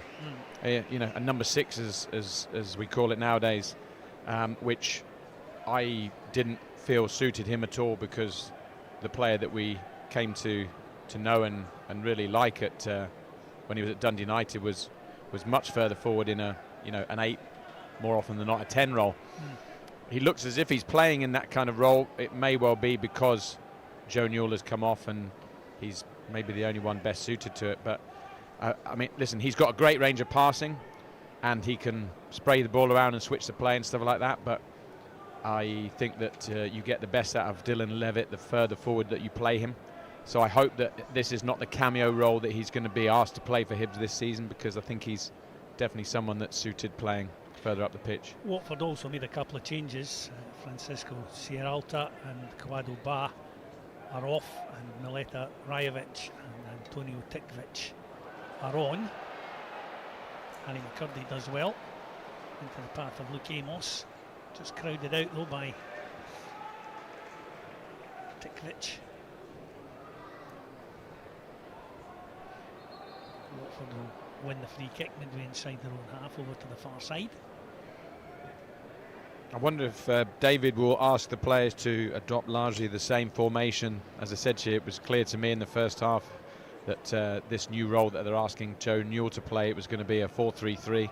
a number 6 as we call it nowadays, which I didn't feel suited him at all, because the player that we came to know and really like at when he was at Dundee United was much further forward in an 8, more often than not a 10 role. He looks as if he's playing in that kind of role. It may well be because Joe Newell has come off and he's maybe the only one best suited to it, but I mean, listen, he's got a great range of passing and he can spray the ball around and switch the play and stuff like that, but I think that you get the best out of Dylan Levitt the further forward that you play him. So I hope that this is not the cameo role that he's going to be asked to play for Hibs this season, because I think he's definitely someone that's suited playing further up the pitch. Watford also made a couple of changes. Francisco Sierralta and Kawado Ba are off, and Mileta Rajovic and Antonio Tikvic are on. Harry McCurdy does well into the path of Luke Amos. Just crowded out though by Tikvic. Watford will win the free kick midway inside their own half over to the far side. I wonder if David will ask the players to adopt largely the same formation. As I said to you, it was clear to me in the first half that this new role that they're asking Joe Newell to play, it was going to be a 4-3-3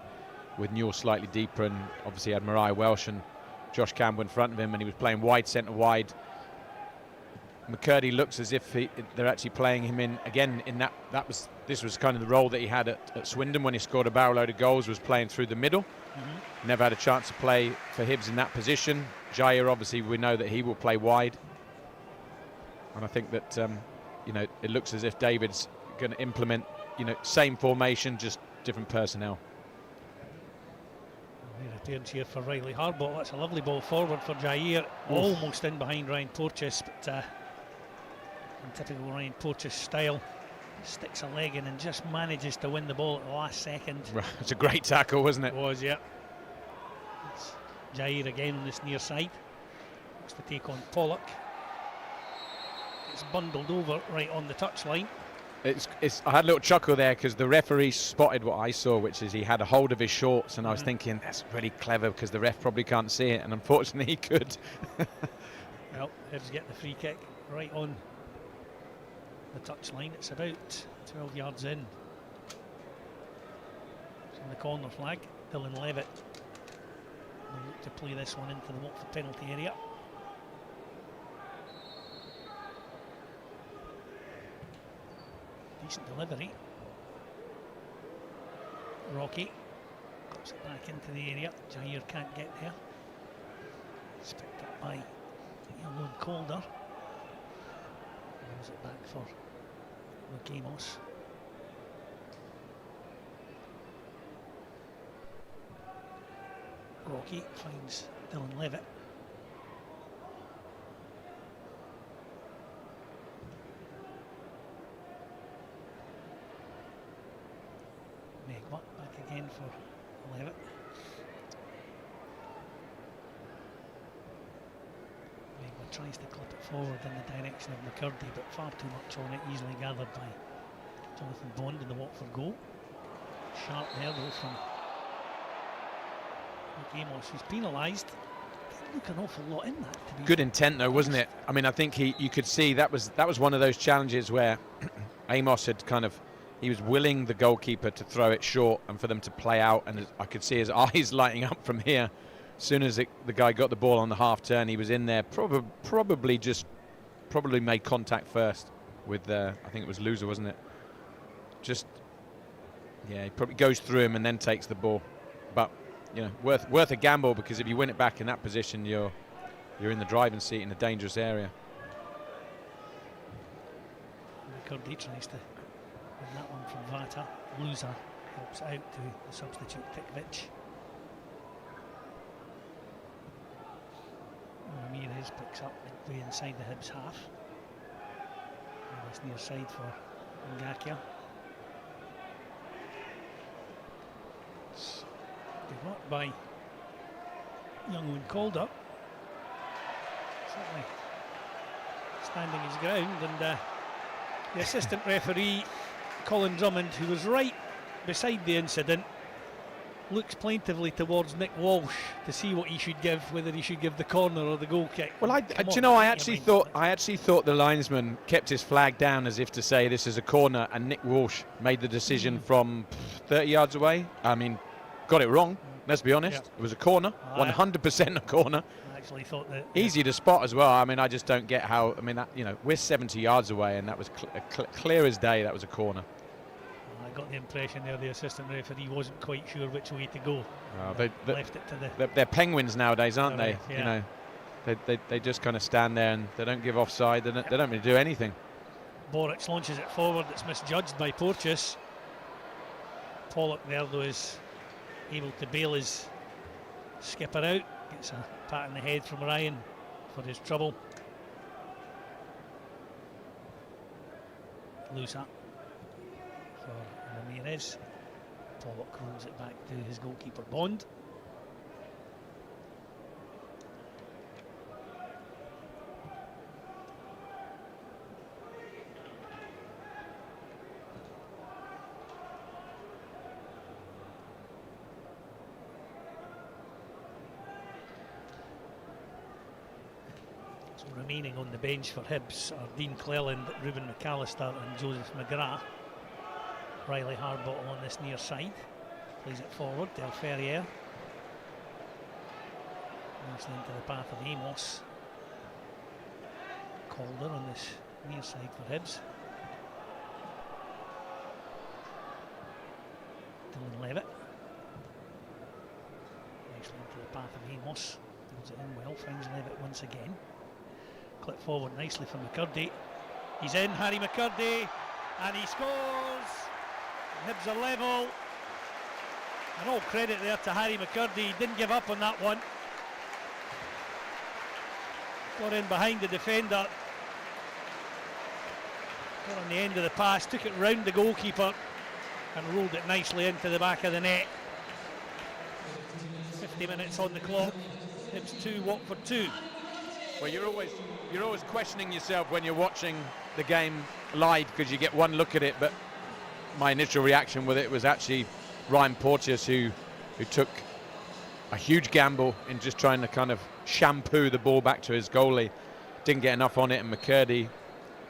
with Newell slightly deeper, and obviously had Mariah Welsh and Josh Campbell in front of him, and he was playing wide, centre wide. McCurdy looks as if they're actually playing him in again in this was kind of the role that he had at Swindon when he scored a barrel load of goals, was playing through the middle. Never had a chance to play for Hibs in that position. Jair, obviously, we know that he will play wide, and I think that it looks as if David's going to implement same formation, just different personnel. He returns here for Riley Harbottle. That's a lovely ball forward for Jair, almost in behind Ryan Porteous, but in typical Ryan Porteous style, sticks a leg in and just manages to win the ball at the last second. It's a great tackle, wasn't it? It was, yeah. It's Jair again on this near side. Looks to take on Pollock. It's bundled over right on the touchline. I had a little chuckle there because the referee spotted what I saw, which is he had a hold of his shorts, and I was thinking that's really clever because the ref probably can't see it, and unfortunately he could. Well, Hibs get the free kick right on the touchline. It's about 12 yards in. It's on the corner flag. Dylan Levitt will look to play this one into the Watford penalty area. Decent delivery. Rocky comes it back into the area. Jair can't get there. It's picked up by Owen Calder. Brings it back for Amos. Rocky finds Dylan Levitt. Megwa back again for Levitt. Megwa tries to clip it forward in the direction of McCurdy, but far too much on it, easily gathered by Jonathan Bond in the Watford goal. Sharp there though from Amos, who's penalised. Didn't look an awful lot in that. To be good intent though, wasn't it? I mean, I think you could see that was one of those challenges where Amos had he was willing the goalkeeper to throw it short and for them to play out, and I could see his eyes lighting up from here. As soon as the guy got the ball on the half turn, he was in there. Probably made contact first with I think it was Loser, wasn't it? Yeah, he probably goes through him and then takes the ball, but you know, worth a gamble, because if you win it back in that position, you're in the driving seat in a dangerous area. McCurdy tries to win that one from Vata. Loser helps out to the substitute Tikvich. Ramirez picks up midway inside the Hibs half. And this near side for Ngakia. Good work by young one called up. Certainly standing his ground, and the assistant referee Colin Drummond, who was right beside the incident, looks plaintively towards Nick Walsh to see what he should give, whether he should give the corner or the goal kick. Well, I actually thought the linesman kept his flag down as if to say this is a corner, and Nick Walsh made the decision from 30 yards away. I mean, got it wrong, let's be honest. It was a corner, 100% a corner. I actually thought that easy to spot as well. I mean, I just don't get how. I mean, that, you know, we're 70 yards away, and that was clear as day. That was a corner. I got the impression there the assistant referee wasn't quite sure which way to go. Left it to they're penguins nowadays, aren't they? Yeah. You know, they just kind of stand there and they don't give offside. They don't really do anything. Boric launches it forward. It's misjudged by Porteous. Pollock there though is able to bail his skipper out. Gets a pat in the head from Ryan for his trouble. Loose up for Ramirez. Pollock rolls it back to his goalkeeper Bond. Remaining on the bench for Hibs are Dean Cleland, Ruben McAllister and Joseph McGrath. Riley Harbottle on this near side. Plays it forward, Del Ferrier. Nicely into the path of Amos. Calder on this near side for Hibs. Dylan Levitt. Nicely into the path of Amos. Builds it in well, finds Levitt once again. Clip forward nicely from McCurdy. He's in, Harry McCurdy, and he scores! Hibs are level. And all credit there to Harry McCurdy. He didn't give up on that one. Got in behind the defender. Got on the end of the pass, took it round the goalkeeper and rolled it nicely into the back of the net. 50 minutes on the clock. Hibs 2, Watford 2. Well, you're always questioning yourself when you're watching the game live, because you get one look at it, but my initial reaction with it was actually Ryan Porteous, who took a huge gamble in just trying to kind of shampoo the ball back to his goalie. Didn't get enough on it, and McCurdy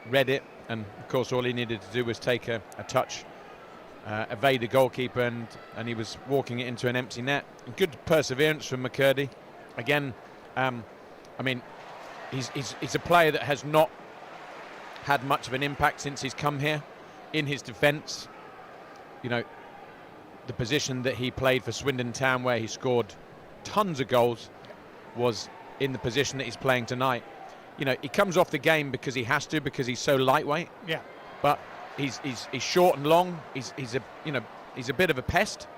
read it, and of course all he needed to do was take a touch, evade the goalkeeper, and he was walking it into an empty net. And good perseverance from McCurdy. Again, I mean, he's a player that has not had much of an impact since he's come here. In his defence, you know, the position that he played for Swindon Town, where he scored tons of goals, was in the position that he's playing tonight. You know, he comes off the game because he has to, because he's so lightweight. Yeah. But he's short and long. He's a bit of a pest.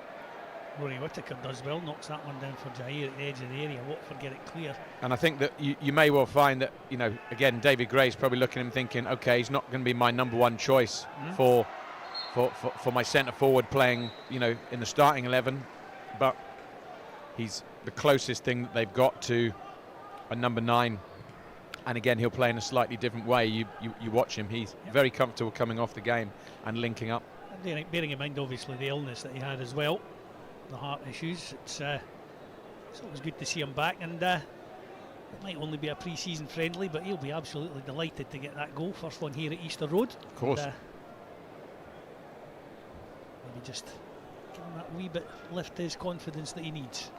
Rory Whittaker does well, knocks that one down for Jair at the edge of the area. Watford get it clear. And I think that you may well find that, again, David Gray's probably looking at him thinking, okay, he's not going to be my number one choice for my centre forward playing, in the starting 11, but he's the closest thing that they've got to a number 9. And again, he'll play in a slightly different way. You watch him; he's very comfortable coming off the game and linking up. Bearing in mind, obviously, the illness that he had as well, the heart issues. It's always good to see him back, and it might only be a pre-season friendly, but he'll be absolutely delighted to get that goal, first one here at Easter Road. Of course. And, maybe just give him that wee bit lift his confidence that he needs.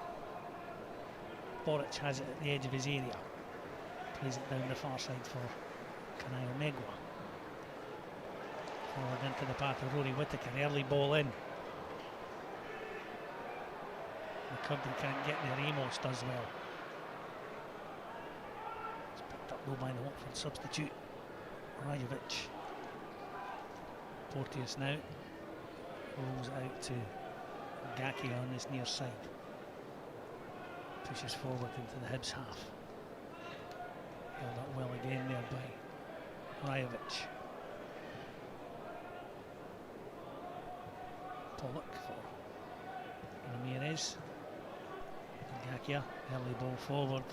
Boric has it at the edge of his area. Plays it down the far side for Kanayo Megwa. Forward into the path of Rory Whittaker. Early ball in. McCurdy can't get there. Amos does well. It's picked up though by the Watford substitute, Rajovic. Porteous now rolls out to Gaki on this near side. Pushes forward into the Hibs half. Held up well again there by Rajovic. Pollock for Ramirez. Gakia, early ball forward.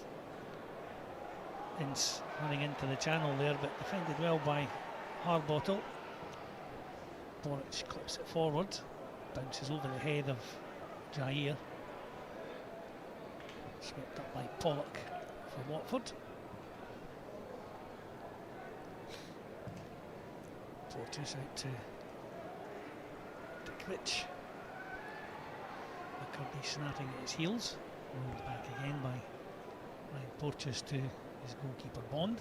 Ince running into the channel there, but defended well by Harbottle. Boric clips it forward, bounces over the head of Jair. Swept up by Pollock for Watford. Porteous out to Dikvic. McCurdy snapping at his heels. Rolled back again by Ryan Porteous to his goalkeeper Bond.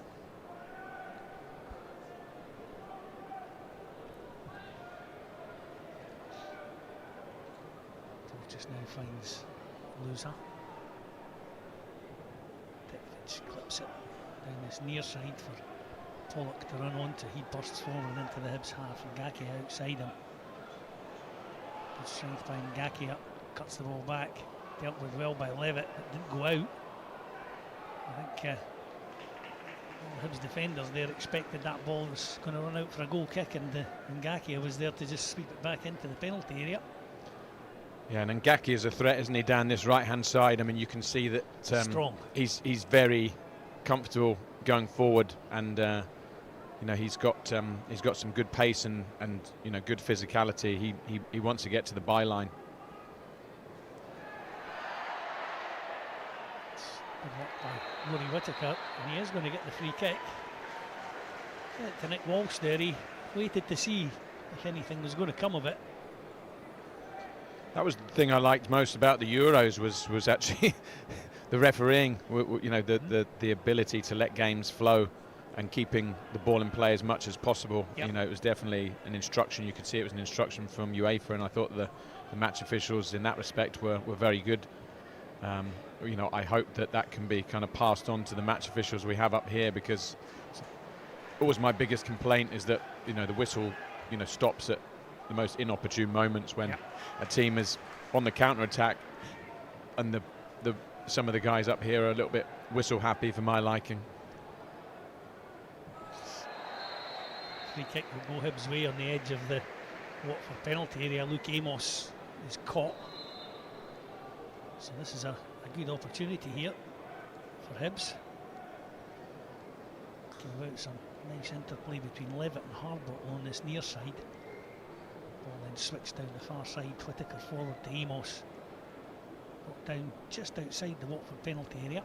Porteous now finds Louza. Dikvic clips it down this near side for Pollock to run onto. He bursts forward into the Hibs half and Gaki outside him. Good strength by Ngaki up, cuts the ball back, dealt with well by Levitt, it didn't go out. I think all Hibs defenders there expected that ball was going to run out for a goal kick, and Ngaki was there to just sweep it back into the penalty area. Yeah, and Ngaki is a threat, isn't he, down this right-hand side? I mean, you can see that strong. He's very comfortable going forward, and he's got some good pace and good physicality. He wants to get to the byline. Good luck by Rory Whittaker, and he is going to get the free kick. To Nick Walsh there, he waited to see if anything was going to come of it. That was the thing I liked most about the Euros was actually the refereeing. The ability to let games flow and keeping the ball in play as much as possible. Yep. It was definitely an instruction. You could see it was an instruction from UEFA, and I thought the match officials in that respect were very good. I hope that can be kind of passed on to the match officials we have up here, because always my biggest complaint is that the whistle stops at the most inopportune moments when a team is on the counter attack, and some of the guys up here are a little bit whistle happy for my liking. Free kick will go Hibs' way on the edge of the Watford penalty area. Luke Amos is caught. So this is a good opportunity here for Hibs. Give out some nice interplay between Levitt and Harbottle on this near side. Ball then switched down the far side. Whittaker forward to Amos. Got down just outside the Watford penalty area.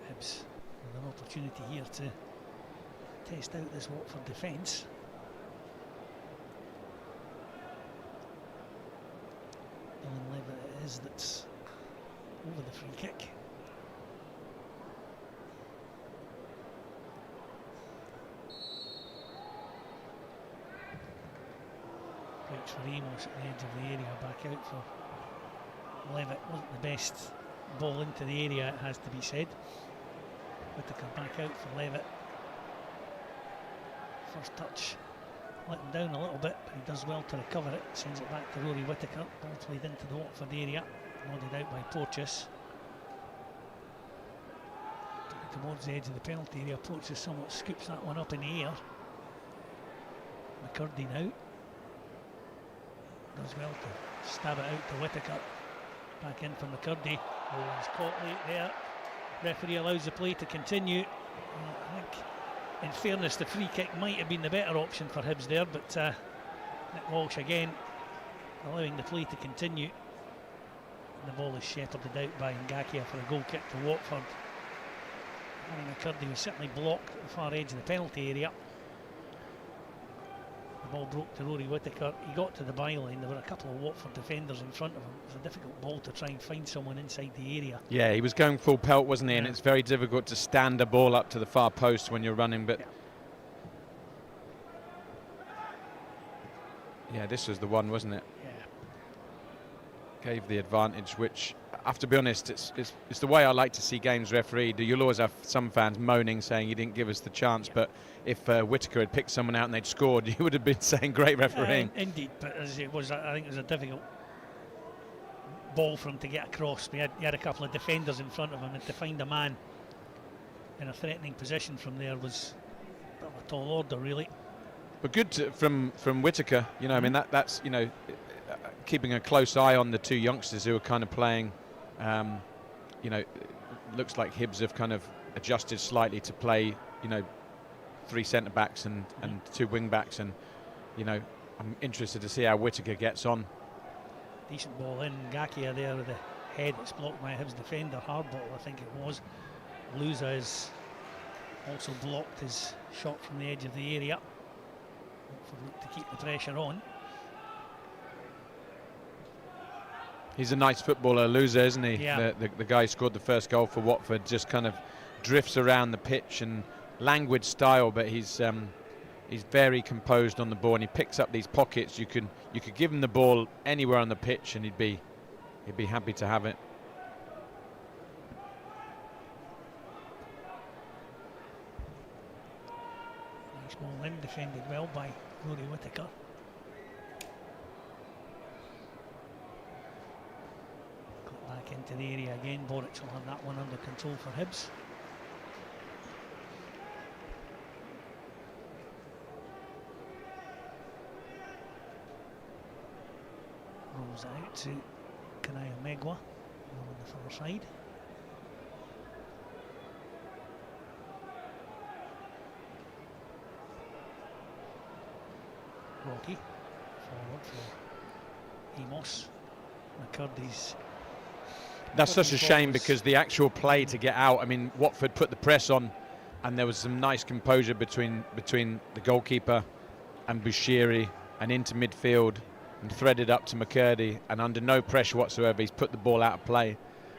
Hibs with an opportunity here to test out this Watford defence. Dylan Levitt it is that's over the free kick. Breaks for Amos at the edge of the area, back out for Levitt. Wasn't the best ball into the area, it has to be said. Whittaker back out for Levitt. First touch let him down a little bit, but he does well to recover it. Sends it back to Rory Whittaker. Ball played into the Watford area, nodded out by Porteous. Towards the edge of the penalty area, Porteous somewhat scoops that one up in the air. McCurdy now does well to stab it out to Whittaker. Back in for McCurdy. Oh, he's caught late there. Referee allows the play to continue. I think, in fairness, the free kick might have been the better option for Hibs there, but Nick Walsh again allowing the play to continue. And the ball is shepherded out by Ngakia for a goal kick to Watford. McCurdy was certainly blocked at the far edge of the penalty area. The ball broke to Rory Whittaker. He got to the byline. There were a couple of Watford defenders in front of him. It was a difficult ball to try and find someone inside the area. Yeah, he was going full pelt, wasn't he? Yeah. And it's very difficult to stand a ball up to the far post when you're running. But yeah, this was the one, wasn't it? Yeah. Gave the advantage, which, I have to be honest, it's the way I like to see games refereed. You'll always have some fans moaning, saying you didn't give us the chance. Yeah. But if Whittaker had picked someone out and they'd scored, you would have been saying great refereeing. Indeed, but as it was, I think it was a difficult ball for him to get across. He had a couple of defenders in front of him, and to find a man in a threatening position from there was a bit of a tall order, really. But good from Whittaker. You know, I mean that's keeping a close eye on the two youngsters who are kind of playing. You know, looks like Hibs have kind of adjusted slightly to play, you know, 3 centre-backs and 2 wing-backs, and, you know, I'm interested to see how Whittaker gets on. Decent ball in. Ngakia there with the head that's blocked by Hibs defender. Hard ball, I think it was. Luza has also blocked his shot from the edge of the area. To keep the pressure on. He's a nice footballer, Luza, isn't he? Yeah. The guy who scored the first goal for Watford, just kind of drifts around the pitch and languid style, but he's very composed on the ball, and he picks up these pockets. You could give him the ball anywhere on the pitch, and he'd be happy to have it. Nice ball in, defended well by Rory Whittaker. Back into the area again. Boric will have that one under control for Hibs. Rolls out to Kanayo Megwa on the far side. Rocky forward for Emos. McCurdy's. That's such a shame, because the actual play to get out, I mean, Watford put the press on, and there was some nice composure between the goalkeeper and Bushiri, and into midfield, and threaded up to McCurdy, and under no pressure whatsoever, he's put the ball out of play.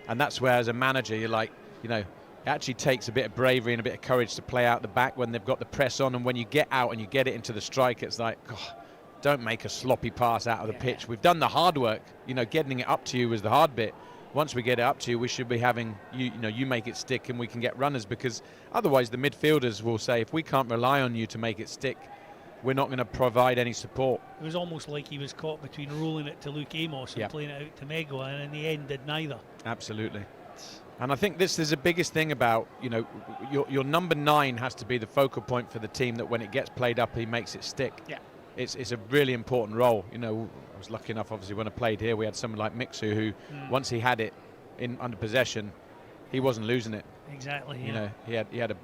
And that's where, as a manager, you're like, you know, it actually takes a bit of bravery and a bit of courage to play out the back when they've got the press on, and when you get out and you get it into the strike, it's like, oh, don't make a sloppy pass out of the pitch. We've done the hard work, you know, getting it up to you was the hard bit. Once we get it up to you, we should be having you make it stick, and we can get runners, because otherwise the midfielders will say, if we can't rely on you to make it stick, we're not going to provide any support. It was almost like he was caught between rolling it to Luke Amos and playing it out to Megwa, and in the end did neither. Absolutely. And I think this is the biggest thing about, you know, your number 9 has to be the focal point for the team, that when it gets played up, he makes it stick. Yeah. It's a really important role. You know, I was lucky enough, obviously, when I played here, we had someone like Mixu who, once he had it under possession, he wasn't losing it. Exactly. You know, he had a,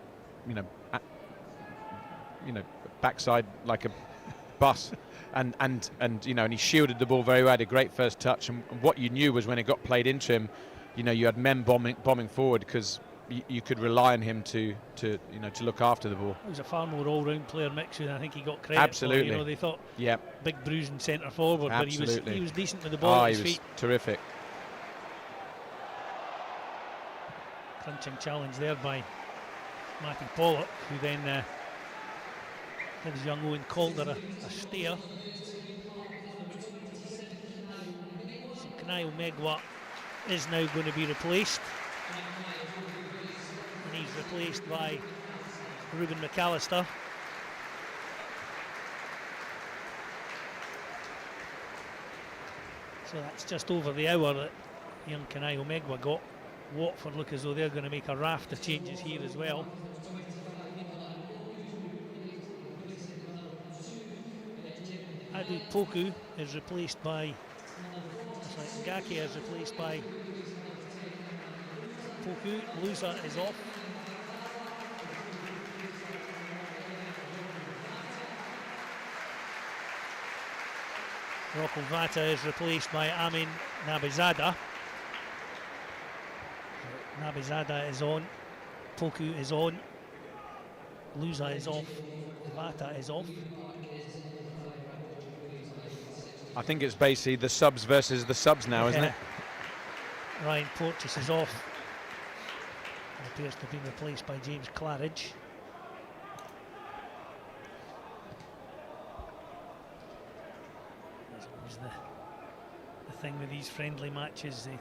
backside like a bus, and you know, and he shielded the ball very well. Had a great first touch, and what you knew was when it got played into him, you know, you had men bombing forward, because you could rely on him to look after the ball. He was a far more all-round player, Mixu, and I think he got credit. Absolutely. For, you know, they thought big bruising centre forward, but he was decent with the ball at his feet. Terrific. Crunching challenge there by Matty Pollock, who then gives young Owen Calder a stare. So Kanayo Megwa is now going to be replaced, and he's replaced by Ruben McAllister. So that's just over the hour that young Kanai Omegwa got. Watford look as though they're going to make a raft of changes here as well. Adu Poku is replaced by, Ngake is replaced by Poku. Lusa is off. Rocco Vata is replaced by Amin Nabizada. Nabizada is on. Poku is on. Lusa is off. Vata is off. I think it's basically the subs versus the subs now, isn't it? Ryan Porteous is off. He appears to have been replaced by James Claridge. There's always the thing with these friendly matches, the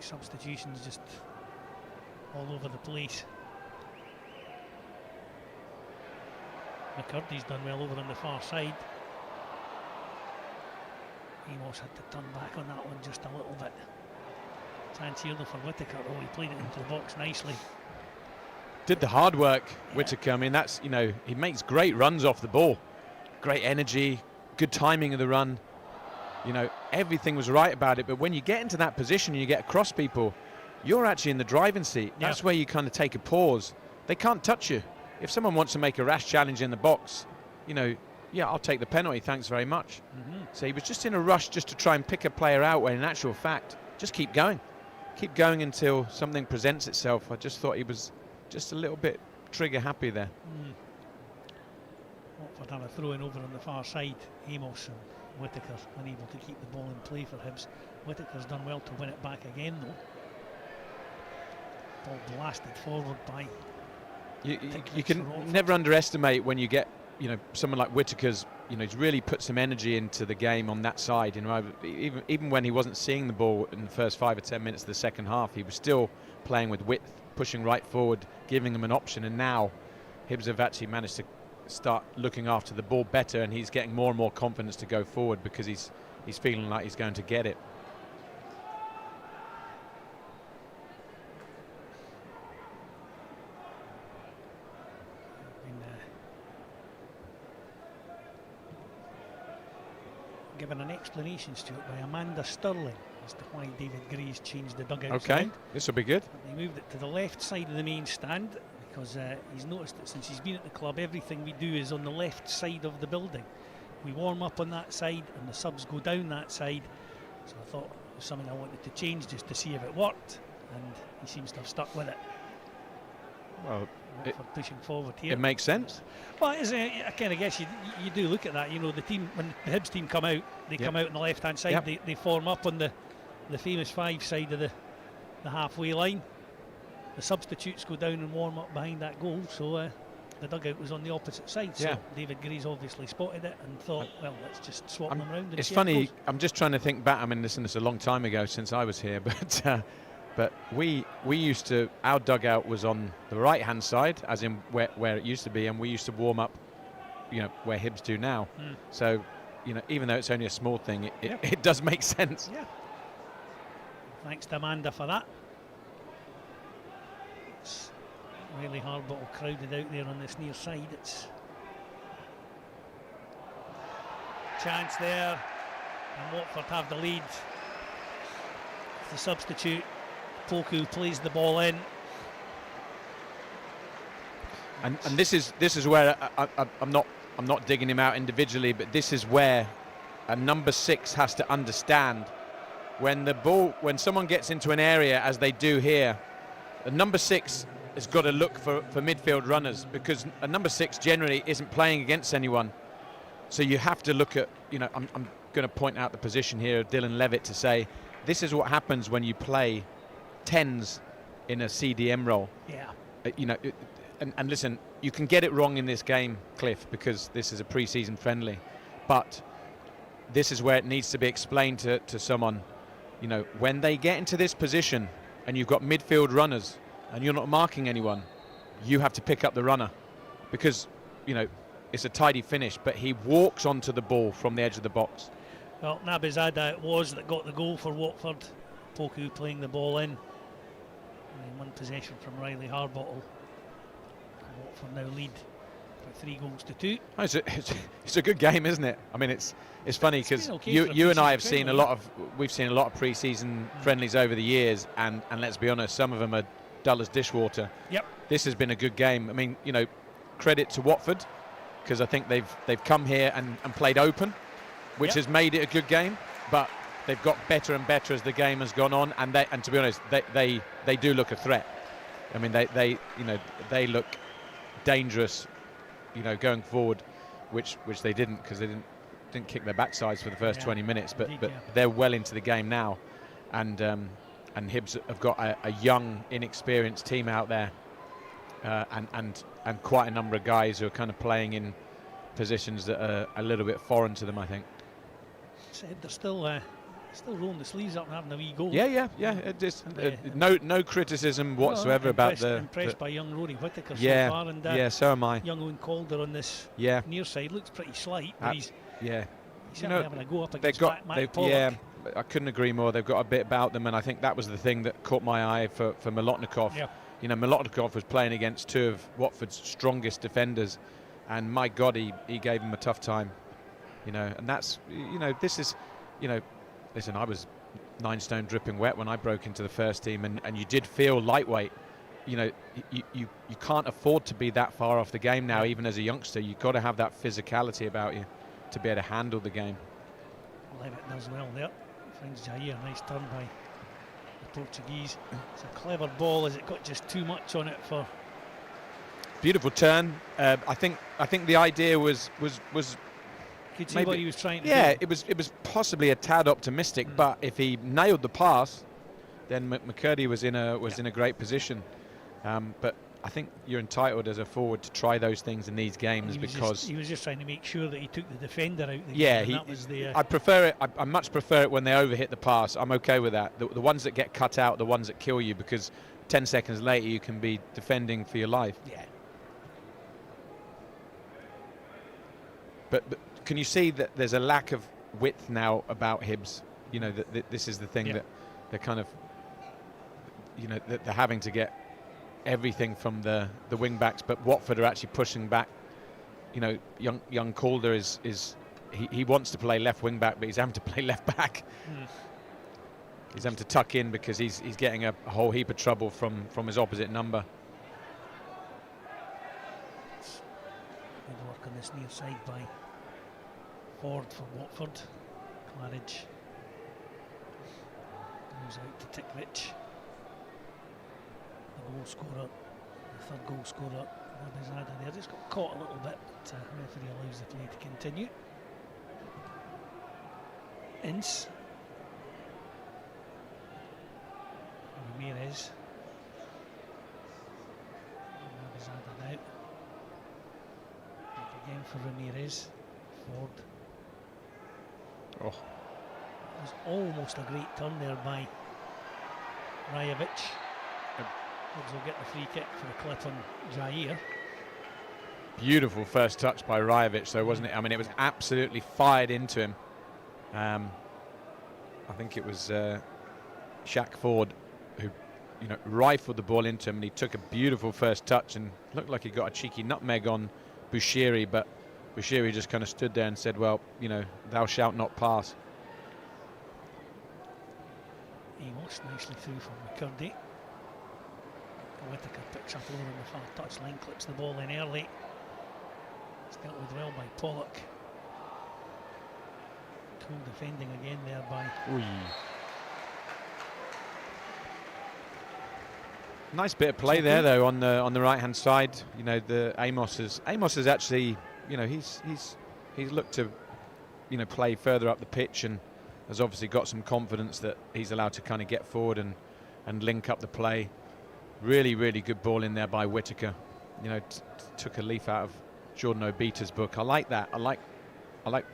substitutions just all over the place. McCurdy's done well over on the far side. Amos had to turn back on that one just a little bit. Chance here though for Whittaker. Oh, he played it into the box nicely. Did the hard work, Whittaker. I mean, that's, you know, he makes great runs off the ball. Great energy, good timing of the run. You know, everything was right about it. But when you get into that position and you get across people, you're actually in the driving seat. That's where you kind of take a pause. They can't touch you. If someone wants to make a rash challenge in the box, you know, yeah, I'll take the penalty, thanks very much. So he was just in a rush just to try and pick a player out, when in actual fact, just keep going until something presents itself. I just thought he was just a little bit trigger happy there. Watford have a throw in over on the far side. Amos and Whittaker unable to keep the ball in play for Hibs. Whittaker's done well to win it back again though. Ball blasted forward by. You can never underestimate when you get, you know, someone like Whittaker's, you know, he's really put some energy into the game on that side. You know, even when he wasn't seeing the ball in the first 5 or 10 minutes of the second half, he was still playing with width, pushing right forward, giving them an option. And now Hibs have actually managed to start looking after the ball better, and he's getting more and more confidence to go forward because he's feeling like he's going to get it. Given an explanation, Stuart, by Amanda Sterling as to why David Gray's changed the dugout. Okay, this will be good. They moved it to the left side of the main stand because he's noticed that since he's been at the club, everything we do is on the left side of the building. We warm up on that side and the subs go down that side. So I thought it was something I wanted to change just to see if it worked, and he seems to have stuck with it. Well, for pushing forward here. It makes sense. Well, I kind of guess you do look at that. You know, the team, when the Hibs team come out, they come out on the left-hand side. They form up on the famous 5 side of the halfway line. The substitutes go down and warm up behind that goal. So the dugout was on the opposite side. So David Gray's obviously spotted it and thought, well, let's just swap them around. It's funny. I'm just trying to think back. I mean, listen, it's a long time ago since I was here, but we used to, our dugout was on the right hand side, as in where it used to be, and we used to warm up, you know, where Hibs do now. So, you know, even though it's only a small thing, it does make sense. Yeah. Thanks to Amanda for that. It's really hard, but all crowded out there on this near side. It's chance there, and Watford have the lead. The substitute Poku plays the ball in, and this is where I'm not digging him out individually, but this is where a number 6 has to understand when someone gets into an area, as they do here, a number 6 has got to look for midfield runners, because a number 6 generally isn't playing against anyone. So you have to look at, you know, I'm going to point out the position here of Dylan Levitt to say, this is what happens when you play 10s in a CDM role. You know, and listen, you can get it wrong in this game, Cliff, because this is a pre-season friendly, but this is where it needs to be explained to someone. You know, when they get into this position and you've got midfield runners and you're not marking anyone, you have to pick up the runner, because, you know, it's a tidy finish, but he walks onto the ball from the edge of the box. Well, Nabizada it was that got the goal for Watford. Poku playing the ball in. And one possession from Riley Harbottle. Watford now lead by 3-2. Oh, it's a good game, isn't it? I mean, it's funny because okay you and I have friendly. seen a lot of pre-season friendlies over the years, and let's be honest, some of them are dull as dishwater. Yep. This has been a good game. I mean, you know, credit to Watford because I think they've come here and played open, which has made it a good game. But they've got better and better as the game has gone on, and to be honest, they do look a threat. I mean, they look dangerous, you know, going forward, which they didn't, because they didn't kick their backsides for the first 20 minutes, but they're well into the game now, and Hibs have got a young, inexperienced team out there, and quite a number of guys who are kind of playing in positions that are a little bit foreign to them, I think. Said they're still rolling the sleeves up and having a wee go. Yeah. No criticism whatsoever about the. Impressed by young Rory Whittaker so far, and so am I. Young Owen Calder on this near side looks pretty slight, but he's certainly having a go up against Matt Pollock. Yeah, I couldn't agree more. They've got a bit about them, and I think that was the thing that caught my eye for Molotnikov. Yeah. You know, Molotnikov was playing against two of Watford's strongest defenders, and my God, he gave him a tough time. You know, and that's, you know, this is, you know, listen, I was 9 stone dripping wet when I broke into the first team, and you did feel lightweight. You know, you can't afford to be that far off the game now, even as a youngster. You've got to have that physicality about you to be able to handle the game. Levitt does well there. Finds Jair, nice turn by the Portuguese. It's a clever ball. Has it got just too much on it for? Beautiful turn. I think the idea was Could see maybe what he was trying to do. Yeah, it was possibly a tad optimistic, but if he nailed the pass, then McCurdy was in a great position. But I think you're entitled as a forward to try those things in these games, because he was just trying to make sure that he took the defender out. That was the. I prefer it. I much prefer it when they overhit the pass. I'm okay with that. The ones that get cut out, the ones that kill you, because 10 seconds later you can be defending for your life. Yeah. But can you see that there's a lack of width now about Hibs? You know, that this is the thing that they're kind of, you know, that they're having to get everything from the wing backs, but Watford are actually pushing back. You know, young Calder he wants to play left wing back, but he's having to play left back. He's having to tuck in because he's getting a whole heap of trouble from his opposite number. Good work on this near side by Ford for Watford. Claridge goes out to Tickvich. The goal scorer, the third goal scorer, Nabizada there, just got caught a little bit, but referee allows the play to continue. Ince. Ramirez. Nabizada now. Back again for Ramirez. Ford. Oh. It was almost a great turn there by Rajovic. Hibs will get the free kick for a clip on Jair. Beautiful first touch by Rajovic, though, wasn't it? I mean, it was absolutely fired into him. I think it was Shaq Ford who, you know, rifled the ball into him, and he took a beautiful first touch and looked like he got a cheeky nutmeg on Bushiri, but Bushiri just kind of stood there and said, well, you know, thou shalt not pass. Amos nicely through from McCurdy. Whittaker picks up over on the far touchline, clips the ball in early. It's dealt with well by Pollock. Cool defending again there by. Ooh. Nice bit of play there, though, on the right hand side. You know, Amos is actually, you know, he's looked to, you know, play further up the pitch, and has obviously got some confidence that he's allowed to kind of get forward and link up the play. Really, really good ball in there by Whittaker. You know, took a leaf out of Jordan Obita's book. I like that. I like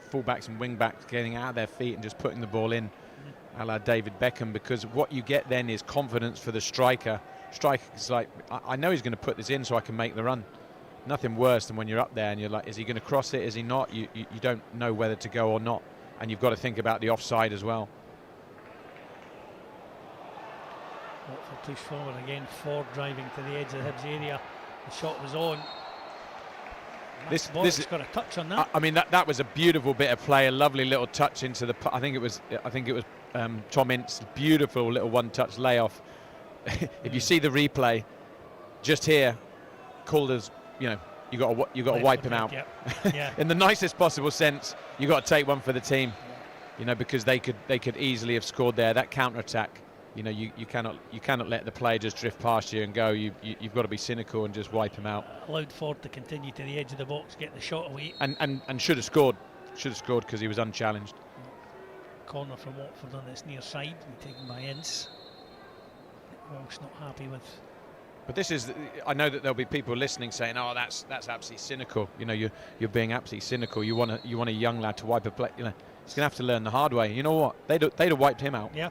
fullbacks and wing backs getting out of their feet and just putting the ball in, a la David Beckham, because what you get then is confidence for the striker. Striker's like, I know he's going to put this in so I can make the run. Nothing worse than when you're up there and you're like, is he going to cross it? Is he not? You don't know whether to go or not. and you've got to think about the offside as well. Watford push forward again, Ford driving to the edge of the Hibs area. The shot was on. This has got a touch on that. I mean, that was a beautiful bit of play, a lovely little touch into the. I think it was Tom Ince, beautiful little one-touch layoff. If you see the replay, just here, Calder's, you got to wipe him out. Yeah. In the nicest possible sense, you got to take one for the team, because they could easily have scored there. That counter-attack. You cannot let the player just drift past you and go. You've got to be cynical and just wipe him out. Allowed Ford to continue to the edge of the box, get the shot away. And should have scored. Should have scored because he was unchallenged. Corner from Watford on this near side, taken by Ince. Walsh not happy with. But this is, I know that there'll be people listening saying, "Oh, that's absolutely cynical." You're being absolutely cynical. You want a young lad to wipe a play. He's gonna have to learn the hard way. You know what? They'd have wiped him out. Yeah.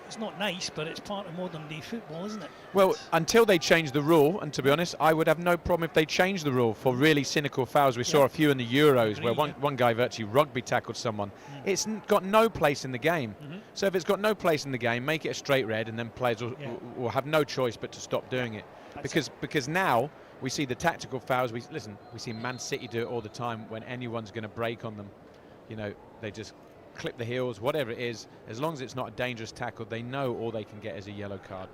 It's not nice, but it's part of modern day football, isn't it? Well, until they change the rule, and to be honest, I would have no problem if they changed the rule for really cynical fouls. We saw a few in the Euros where one guy virtually rugby tackled someone. It's got no place in the game. So if it's got no place in the game, make it a straight red, and then players will have no choice but to stop doing it. Because now we see the tactical fouls. We see Man City do it all the time when anyone's going to break on them. They just clip the heels, whatever it is, as long as it's not a dangerous tackle, they know all they can get is a yellow card.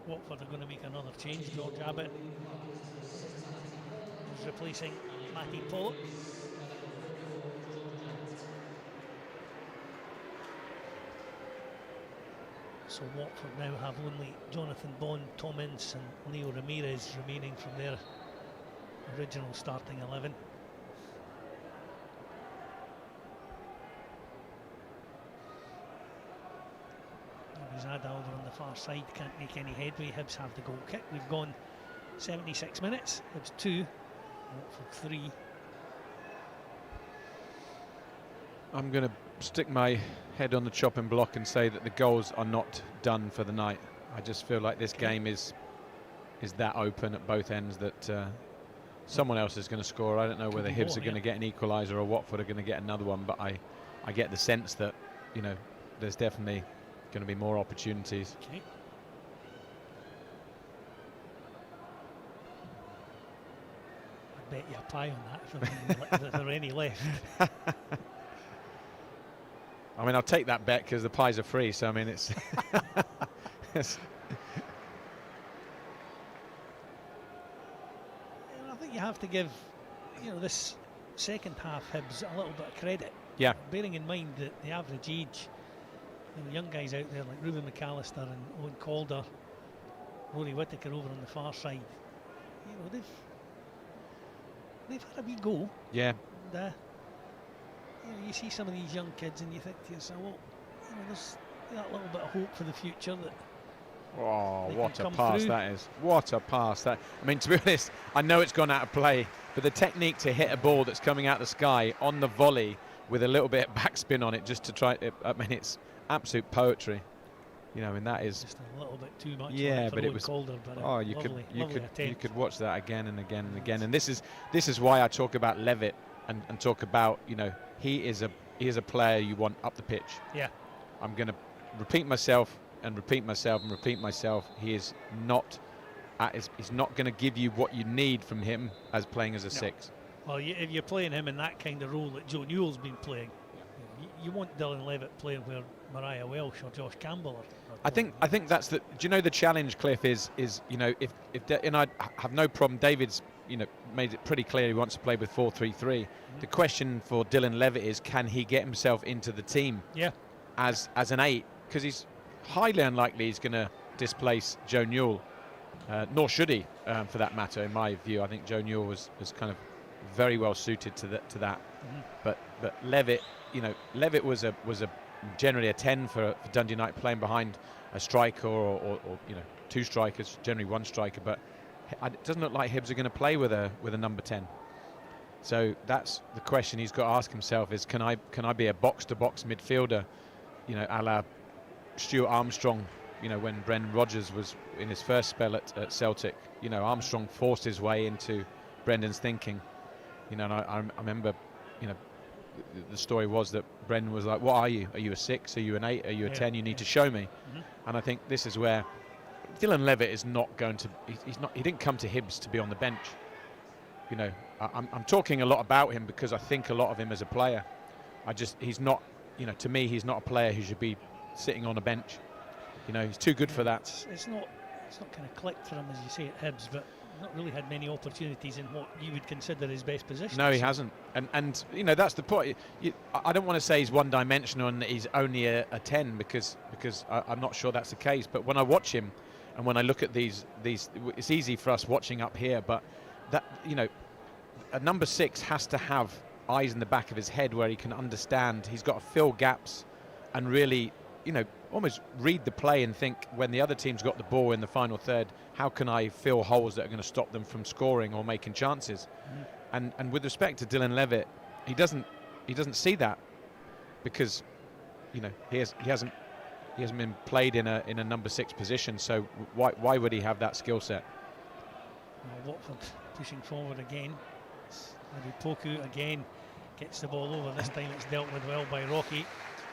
Watford are going to make another change. George Abbott is replacing Matty Pollock. So Watford now have only Jonathan Bond, Tom Ince and Leo Ramirez remaining from their original starting 11. Zadal on the far side can't make any headway. Hibs have the goal kick. We've gone 76 minutes. Hibs 2, Watford 3. I'm going to stick my head on the chopping block and say that the goals are not done for the night. I just feel like this game is that open at both ends that someone else is going to score. I don't know whether Hibs are going to get an equaliser or Watford are going to get another one, but I get the sense that there's definitely going to be more opportunities. Okay. I bet you a pie on that if there are any left. I mean, I'll take that bet because the pies are free. So I mean, it's. I think you have to give, this second half Hibs a little bit of credit. Yeah. Bearing in mind that the average age. Young guys out there like Ruben McAllister and Owen Calder, Rory Whittaker over on the far side. They've had a wee go. Yeah. And, you see some of these young kids and you think to yourself, well, there's that little bit of hope for the future that. Oh, what a pass that is! What a pass that! I mean, to be honest, I know it's gone out of play, but the technique to hit a ball that's coming out of the sky on the volley with a little bit of backspin on it, just to try. I mean, it's absolute poetry, and that is just a little bit too much. Yeah, but it was. Calder, but you could watch that again and again and Yes. again. And this is why I talk about Levitt and talk about he is a player you want up the pitch. Yeah. I'm going to repeat myself and repeat myself and repeat myself. He is not. He's not going to give you what you need from him as playing as a 6. Well, if you're playing him in that kind of role that Joe Newell's been playing, you want Dylan Levitt playing where Mariah Welsh or Josh Campbell are I think that's the. Do you know the challenge, Cliff? Is if and I have no problem. David's made it pretty clear he wants to play with 4-3-3. The question for Dylan Levitt is, can he get himself into the team? Yeah. As an 8, because he's highly unlikely he's going to displace Joe Newell, nor should he, for that matter. In my view, I think Joe Newell was kind of very well suited to that. But Levitt, Levitt was generally a 10 for Dundee United, playing behind a striker or 2 strikers, generally 1 striker. But it doesn't look like Hibs are going to play with a number 10. So that's the question he's got to ask himself: is can I be a box-to-box midfielder, a la Stuart Armstrong, when Brendan Rodgers was in his first spell at Celtic. Armstrong forced his way into Brendan's thinking. You know, and I remember, you know, the story was that Brendan was like, "What are you? Are you a 6? Are you an 8? Are you a 10? You need to show me." And I think this is where Dylan Levitt is not going to. He's not. He didn't come to Hibs to be on the bench. You know, I'm talking a lot about him because I think a lot of him as a player. He's not. You know, to me, he's not a player who should be sitting on a bench. You know, he's too good for that. It's not kind of clicked for him, as you say, at Hibs, but not really had many opportunities in what you would consider his best position. No, he hasn't. And you know, that's the point. I don't want to say he's one-dimensional and he's only a 10 because I'm not sure that's the case. But when I watch him and when I look at these, it's easy for us watching up here, but that, you know, a number 6 has to have eyes in the back of his head where he can understand. He's got to fill gaps and really, you know, almost read the play and think, when the other team's got the ball in the final third, how can I fill holes that are going to stop them from scoring or making chances? And with respect to Dylan Levitt, he doesn't see that, because, you know, he hasn't been played in a number 6 position. So why would he have that skill set? Well, Watford pushing forward again. Poku again gets the ball over. This time it's dealt with well by Rocky.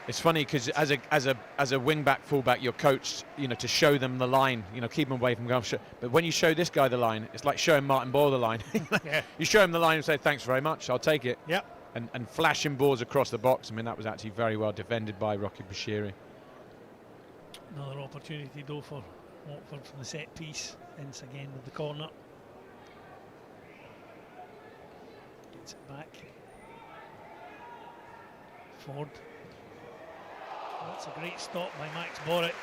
It's funny because as a wing back, full back, you're coached, you know, to show them the line, you know, keep them away from going. But when you show this guy the line, it's like showing Martin Boyle the line. Yeah. You show him the line and say, "Thanks very much, I'll take it." Yep. And flashing balls across the box. I mean, that was actually very well defended by Rocky Bashiri. Another opportunity though for Watford from the set piece. Ince again with the corner. Gets it back. Ford. That's a great stop by Max Boric.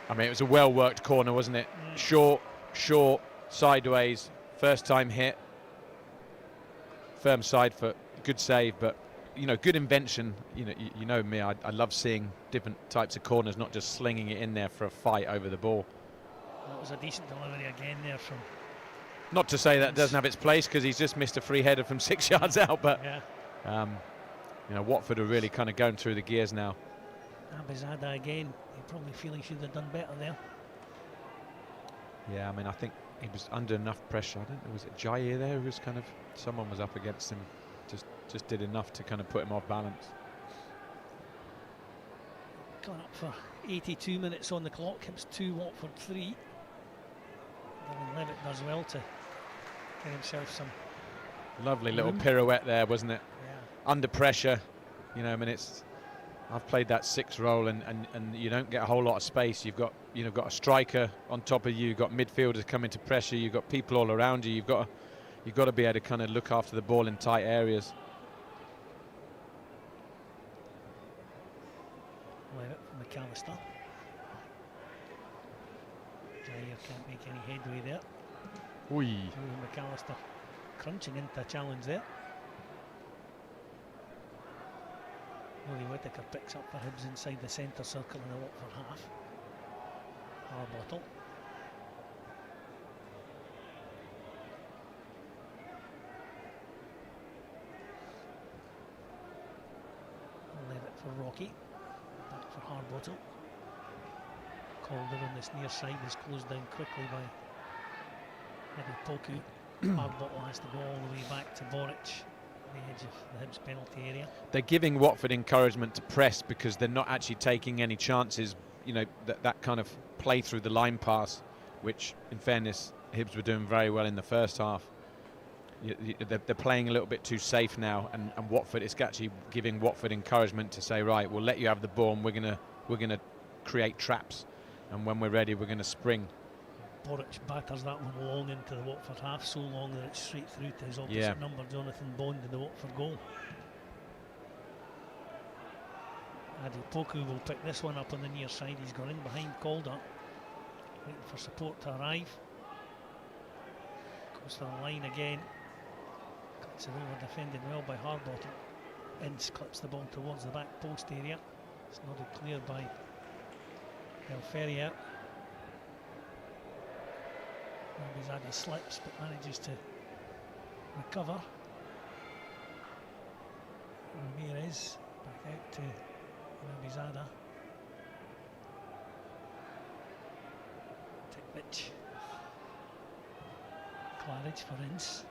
I mean, it was a well-worked corner, wasn't it? Short, sideways, first time hit. Firm side foot, good save, but, you know, good invention. You know me, I love seeing different types of corners, not just slinging it in there for a fight over the ball. That was a decent delivery again there from... Not to say that doesn't have its place, because he's just missed a free header from 6 yards out, but yeah. You know, Watford are really kind of going through the gears now. Abizada again. You probably feel he should have done better there. Yeah, I mean, I think he was under enough pressure. I don't know, was it Jair there who was kind of, someone was up against him, just did enough to kind of put him off balance. Gone up for 82 minutes on the clock. Hibs 2, Watford 3. Dylan Levitt does well to get himself some lovely little pirouette there, wasn't it? Yeah. Under pressure, you know. I mean, I've played that 6 role, and you don't get a whole lot of space. You've got, you know, got a striker on top of you. You've got midfielders coming to pressure. You've got people all around you. You've got to be able to kind of look after the ball in tight areas. Levitt from McAllister. Jair can't make any headway there. McAllister crunching into a challenge there. Willie Whittaker picks up for Hibs inside the centre circle in the Watford half. Harbottle. Levitt for Rocky. Back for Harbottle. Calder on this near side is closed down quickly by Poku. Harbottle has to go all the way back to Boric, the edge of the Hibs penalty area. They're giving Watford encouragement to press because they're not actually taking any chances. You know, that kind of play through the line pass, which, in fairness, Hibs were doing very well in the first half. They're playing a little bit too safe now, and Watford, it's actually giving Watford encouragement to say, right, we'll let you have the ball, and we're gonna create traps, and when we're ready, we're gonna spring. Boric batters that one long into the Watford half, so long that it's straight through to his opposite number, Jonathan Bond, in the Watford goal. Poku will pick this one up on the near side. He's gone in behind Calder, waiting for support to arrive. Goes to the line again. Cuts it over, defended well by Harbottle. Ince clips the ball towards the back post area. It's nodded clear by Del Ferrier. Abizada slips but manages to recover. Ramirez back out to Abizada. pitch. Claridge for Ince.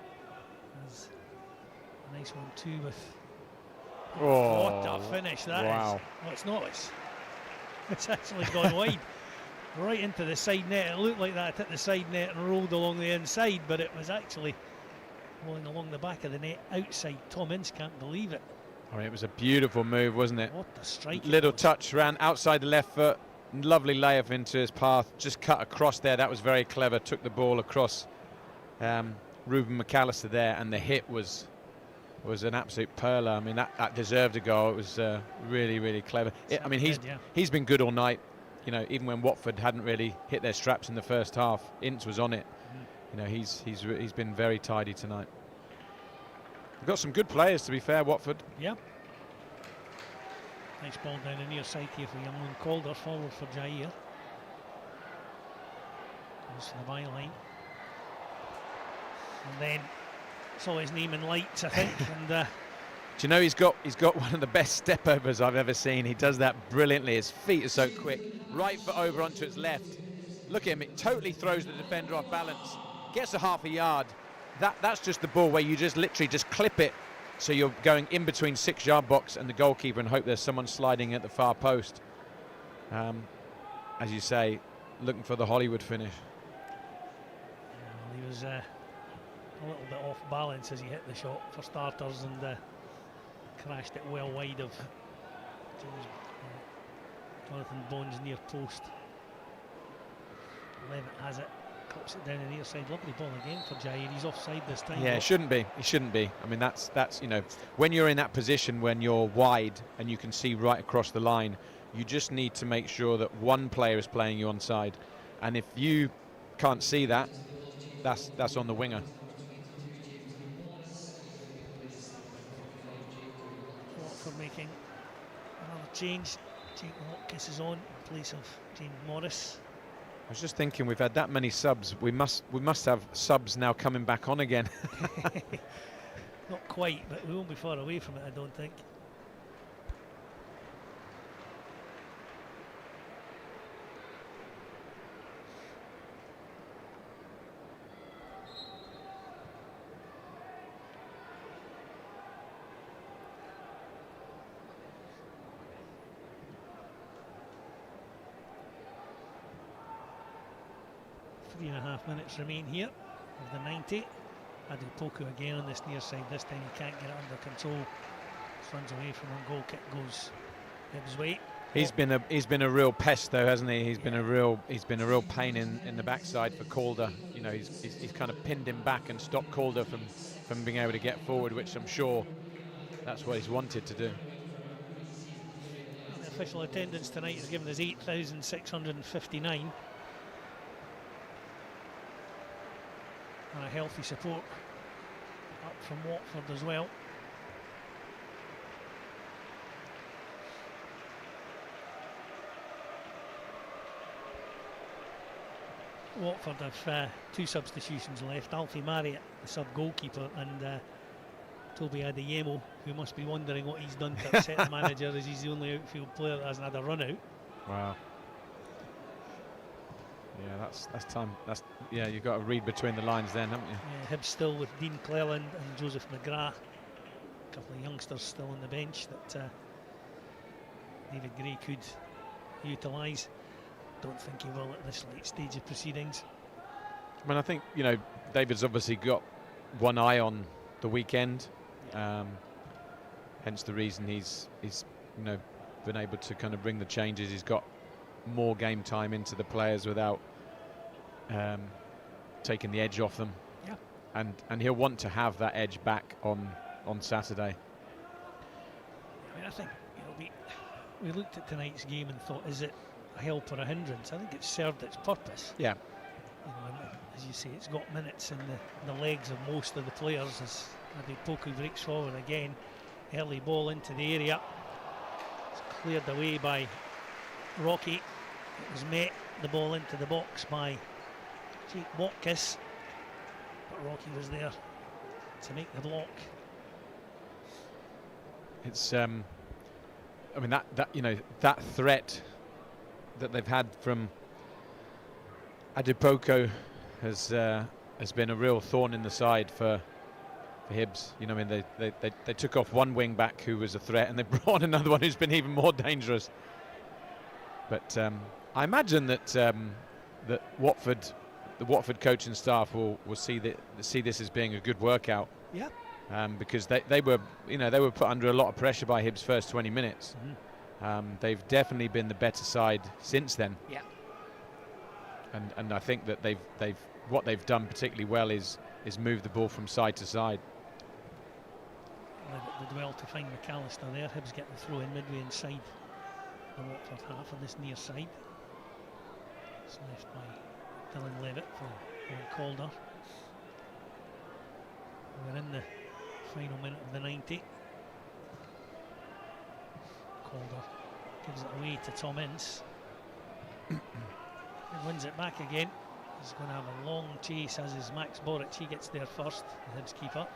There's a nice one too with. What a finish that is. Well, it's not. It's actually gone wide. Right into the side net. It looked like that hit the side net and rolled along the inside, but it was actually rolling along the back of the net outside. Tom Ince can't believe it. I mean, it was a beautiful move, wasn't it? What a strike. Little touch, ran outside the left foot. Lovely layup into his path. Just cut across there. That was very clever. Took the ball across Ruben McAllister there, and the hit was an absolute perler. I mean, that deserved a goal. It was really, really clever. I mean, he's been good all night. You know, even when Watford hadn't really hit their straps in the first half, Ince was on it. You know, he's been very tidy tonight. We've got some good players, to be fair, Watford. Yeah. Nice ball down the near side here for Young Calder, forward for Jair. Goes to the byline. And then saw his name in lights, I think. And do you know he's got one of the best step overs I've ever seen. He does that brilliantly. His feet are so quick. Right foot over onto his left. Look at him. It totally throws the defender off balance. Gets a half a yard. That's just the ball where you just literally just clip it. So you're going in between 6-yard box and the goalkeeper and hope there's someone sliding at the far post. As you say, looking for the Hollywood finish. He was a little bit off balance as he hit the shot for starters, and crashed it well wide of Jonathan Bones' near post. Levitt has it, clips it down the near side. Lovely ball again for Jair. He's offside this time. Yeah, it shouldn't be. He shouldn't be. I mean, that's you know, when you're in that position, when you're wide and you can see right across the line, you just need to make sure that one player is playing you onside, and if you can't see that, that's on the winger. For making another change. Jake Hopkins is on in place of James Morris. I was just thinking, we've had that many subs. We must have subs now coming back on again. Not quite, but we won't be far away from it, I don't think. Three and a half minutes remain here of the 90. Adepoku again on this near side. This time he can't get it under control. Just runs away from a goal kick, goes Hibs' way. He's been a real pest though, hasn't he? He's been a real pain in the backside for Calder. You know, he's kind of pinned him back and stopped Calder from being able to get forward, which I'm sure that's what he's wanted to do. The official attendance tonight is given as 8,659. And a healthy support up from Watford as well. Watford have two substitutions left. Alfie Marriott, the sub-goalkeeper, and Toby Adeyemo, who must be wondering what he's done to upset the manager, as he's the only outfield player that hasn't had a run out. Wow. Yeah, that's time. Yeah, you've got to read between the lines then, haven't you? Yeah, Hibs still with Dean Cleland and Joseph McGrath. A couple of youngsters still on the bench that David Gray could utilise. Don't think he will at this late stage of proceedings. I mean, I think, you know, David's obviously got one eye on the weekend. Hence the reason he's you know, been able to kind of bring the changes. He's got more game time into the players without taking the edge off them. Yeah. And he'll want to have that edge back on Saturday. I mean, I think, you know, we looked at tonight's game and thought, is it a help or a hindrance? I think it served its purpose. Yeah. You know, and as you say, it's got minutes in the legs of most of the players as Adepoku breaks forward again. Early ball into the area. It's cleared away by Rocky. It was met, the ball into the box, by Jake Watkins, but Rocky was there to make the block. It's I mean, that you know, that threat that they've had from Adipoko has been a real thorn in the side for Hibs. You know, I mean, they took off one wing back who was a threat, and they brought on another one who's been even more dangerous. But I imagine that the Watford coaching staff will see this as being a good workout. Yeah. Because they were put under a lot of pressure by Hibs' first 20 minutes. They've definitely been the better side since then. Yeah. And I think that what they've done particularly well is move the ball from side to side. Did well to find McAllister there. Hibs get the throw in midway inside the Watford half on this near side. It's left by Dylan Levitt for Ron Calder. We're in the final minute of the 90. Calder gives it away to Tom Ince. And wins it back again. He's going to have a long chase, as is Max Boric. He gets there first, the Hibs keeper.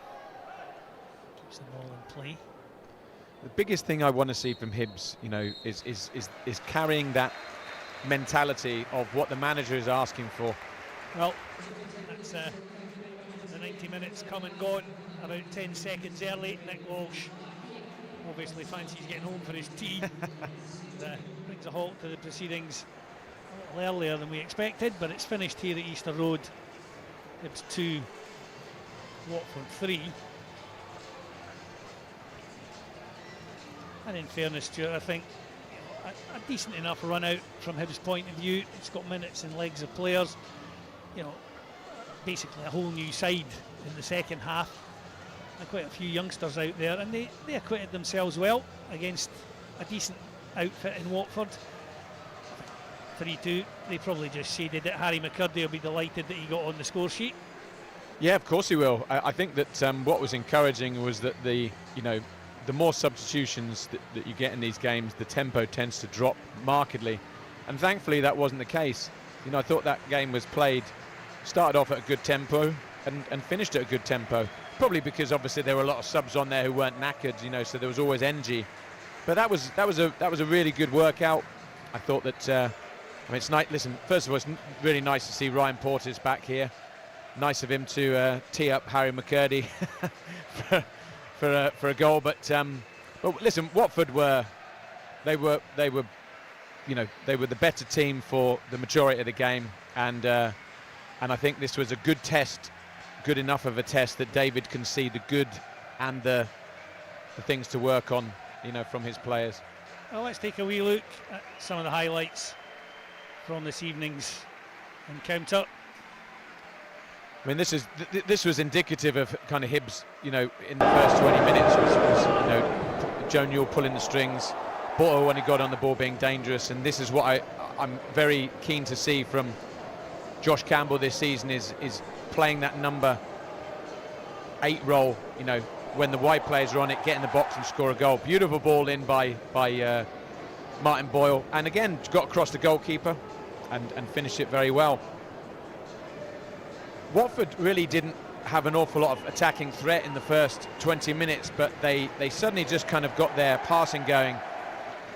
Keeps the ball in play. The biggest thing I want to see from Hibs, you know, is carrying that mentality of what the manager is asking for. Well, that's the 90 minutes come and gone, about 10 seconds early. Nick Walsh obviously fancies getting home for his tea. Brings a halt to the proceedings a little earlier than we expected, but it's finished here at Easter Road. Hibs 2, Watford 3. And in fairness, Stuart, I think a decent enough run out from Hibs' point of view. It's got minutes and legs of players. You know, basically a whole new side in the second half. And quite a few youngsters out there, and they acquitted themselves well against a decent outfit in Watford. 3-2. They probably just shaded it. Harry McCurdy will be delighted that he got on the score sheet. Yeah, of course he will. I think that what was encouraging was that the more substitutions that you get in these games, the tempo tends to drop markedly, and thankfully that wasn't the case. You know, I thought that game was started off at a good tempo and finished at a good tempo. Probably because obviously there were a lot of subs on there who weren't knackered, you know, so there was always energy. But that was a really good workout. I thought that. I mean, it's nice. Listen, first of all, it's really nice to see Ryan Porteous back here. Nice of him to tee up Harry McCurdy for a goal. But listen, Watford were the better team for the majority of the game, and I think this was a good test, good enough of a test that David can see the good and the things to work on, you know, from his players. Well, let's take a wee look at some of the highlights from this evening's encounter. I mean, this was indicative of kind of Hibs, you know, in the first 20 minutes was you know, Joe Newell pulling the strings, Borto when he got on the ball being dangerous, and this is what I'm very keen to see from Josh Campbell this season is playing that number 8 role, you know, when the wide players are on it, get in the box and score a goal. Beautiful ball in by Martin Boyle, and again got across the goalkeeper and finished it very well. Watford really didn't have an awful lot of attacking threat in the first 20 minutes, but they suddenly just kind of got their passing going.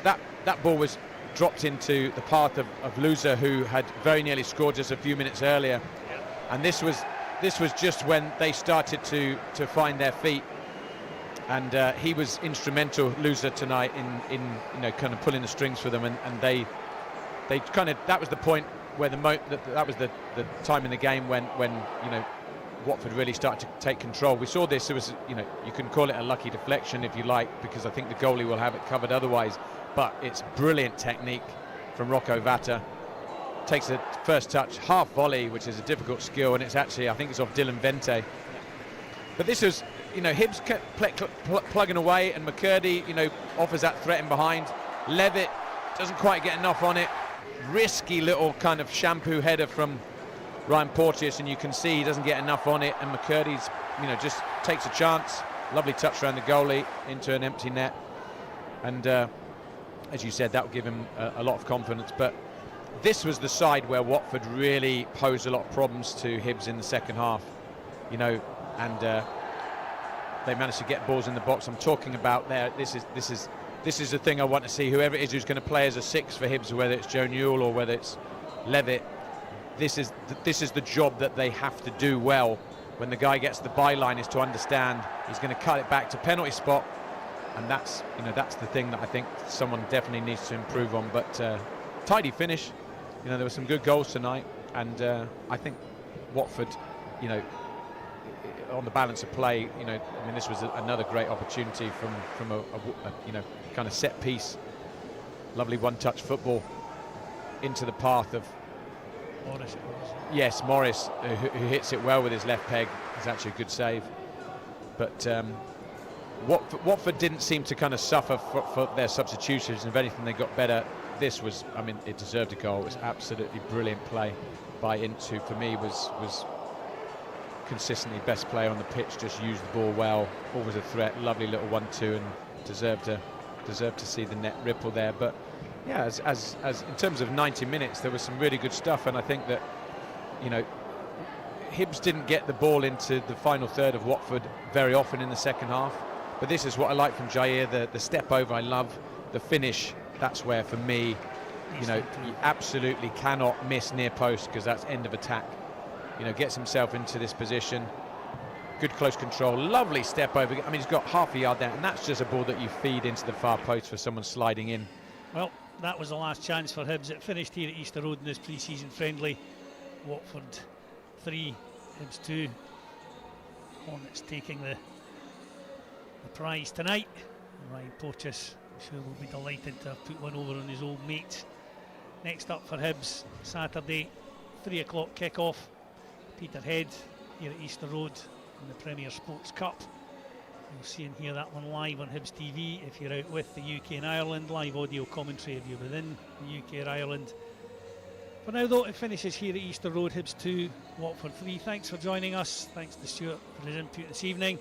That ball was dropped into the path of Louza, who had very nearly scored just a few minutes earlier, and this was just when they started to find their feet, and he was instrumental, Louza, tonight in you know, kind of pulling the strings for them, and they kind of, that was the point where that was the time in the game when you know, Watford really started to take control. We saw this. It was, you know, you can call it a lucky deflection if you like, because I think the goalie will have it covered otherwise. But it's brilliant technique from Rocco Vata. Takes the first touch, half volley, which is a difficult skill, and it's actually, I think it's off Dylan Vente. But this was, you know, Hibs kept plugging away, and McCurdy, you know, offers that threat in behind. Levitt doesn't quite get enough on it. Risky little kind of shampoo header from Ryan Porteous, and you can see he doesn't get enough on it, and McCurdy's, you know, just takes a chance. Lovely touch around the goalie into an empty net, and as you said, that will give him a lot of confidence. But this was the side where Watford really posed a lot of problems to Hibs in the second half, you know, and they managed to get balls in the box. I'm talking about there. This is the thing I want to see. Whoever it is who's going to play as a 6 for Hibs, whether it's Joe Newell or whether it's Levitt, this is the job that they have to do well. When the guy gets the byline, is to understand he's going to cut it back to penalty spot, and that's the thing that I think someone definitely needs to improve on. But tidy finish. There were some good goals tonight, and I think Watford, on the balance of play, this was another great opportunity from a kind of set piece, lovely one-touch football into the path of Morris. Yes, Morris, who hits it well with his left peg. It's actually a good save. But Watford didn't seem to kind of suffer for their substitutions, and if anything, they got better. This was, it deserved a goal. It was absolutely brilliant play by Intu. For me, was consistently best player on the pitch. Just used the ball well, always a threat. Lovely little 1-2, and deserved to see the net ripple there. But yeah, as in terms of 90 minutes, there was some really good stuff, and I think that Hibs didn't get the ball into the final third of Watford very often in the second half. But this is what I like from Jair, the step over. I love the finish. That's where, for me, you absolutely cannot miss near post, because that's end of attack. Gets himself into this position. Good close control, lovely step over. He's got half a yard there, and that's just a ball that you feed into the far post for someone sliding in. Well, that was the last chance for Hibs. It finished here at Easter Road in this pre-season friendly. Watford 3, Hibs 2. Hornets taking the prize tonight. Ryan Pochis, I'm sure, will be delighted to have put one over on his old mates. Next up for Hibs, Saturday, 3 o'clock kick-off. Peterhead here at Easter Road in the Premier Sports Cup. You'll see and hear that one live on Hibs TV if you're out with the UK and Ireland. Live audio commentary if you're within the UK or Ireland. For now, though, it finishes here at Easter Road. Hibs 2, Watford 3. Thanks for joining us. Thanks to Stuart for his input this evening.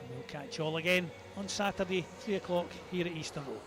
And we'll catch you all again on Saturday, 3 o'clock here at Easter Road.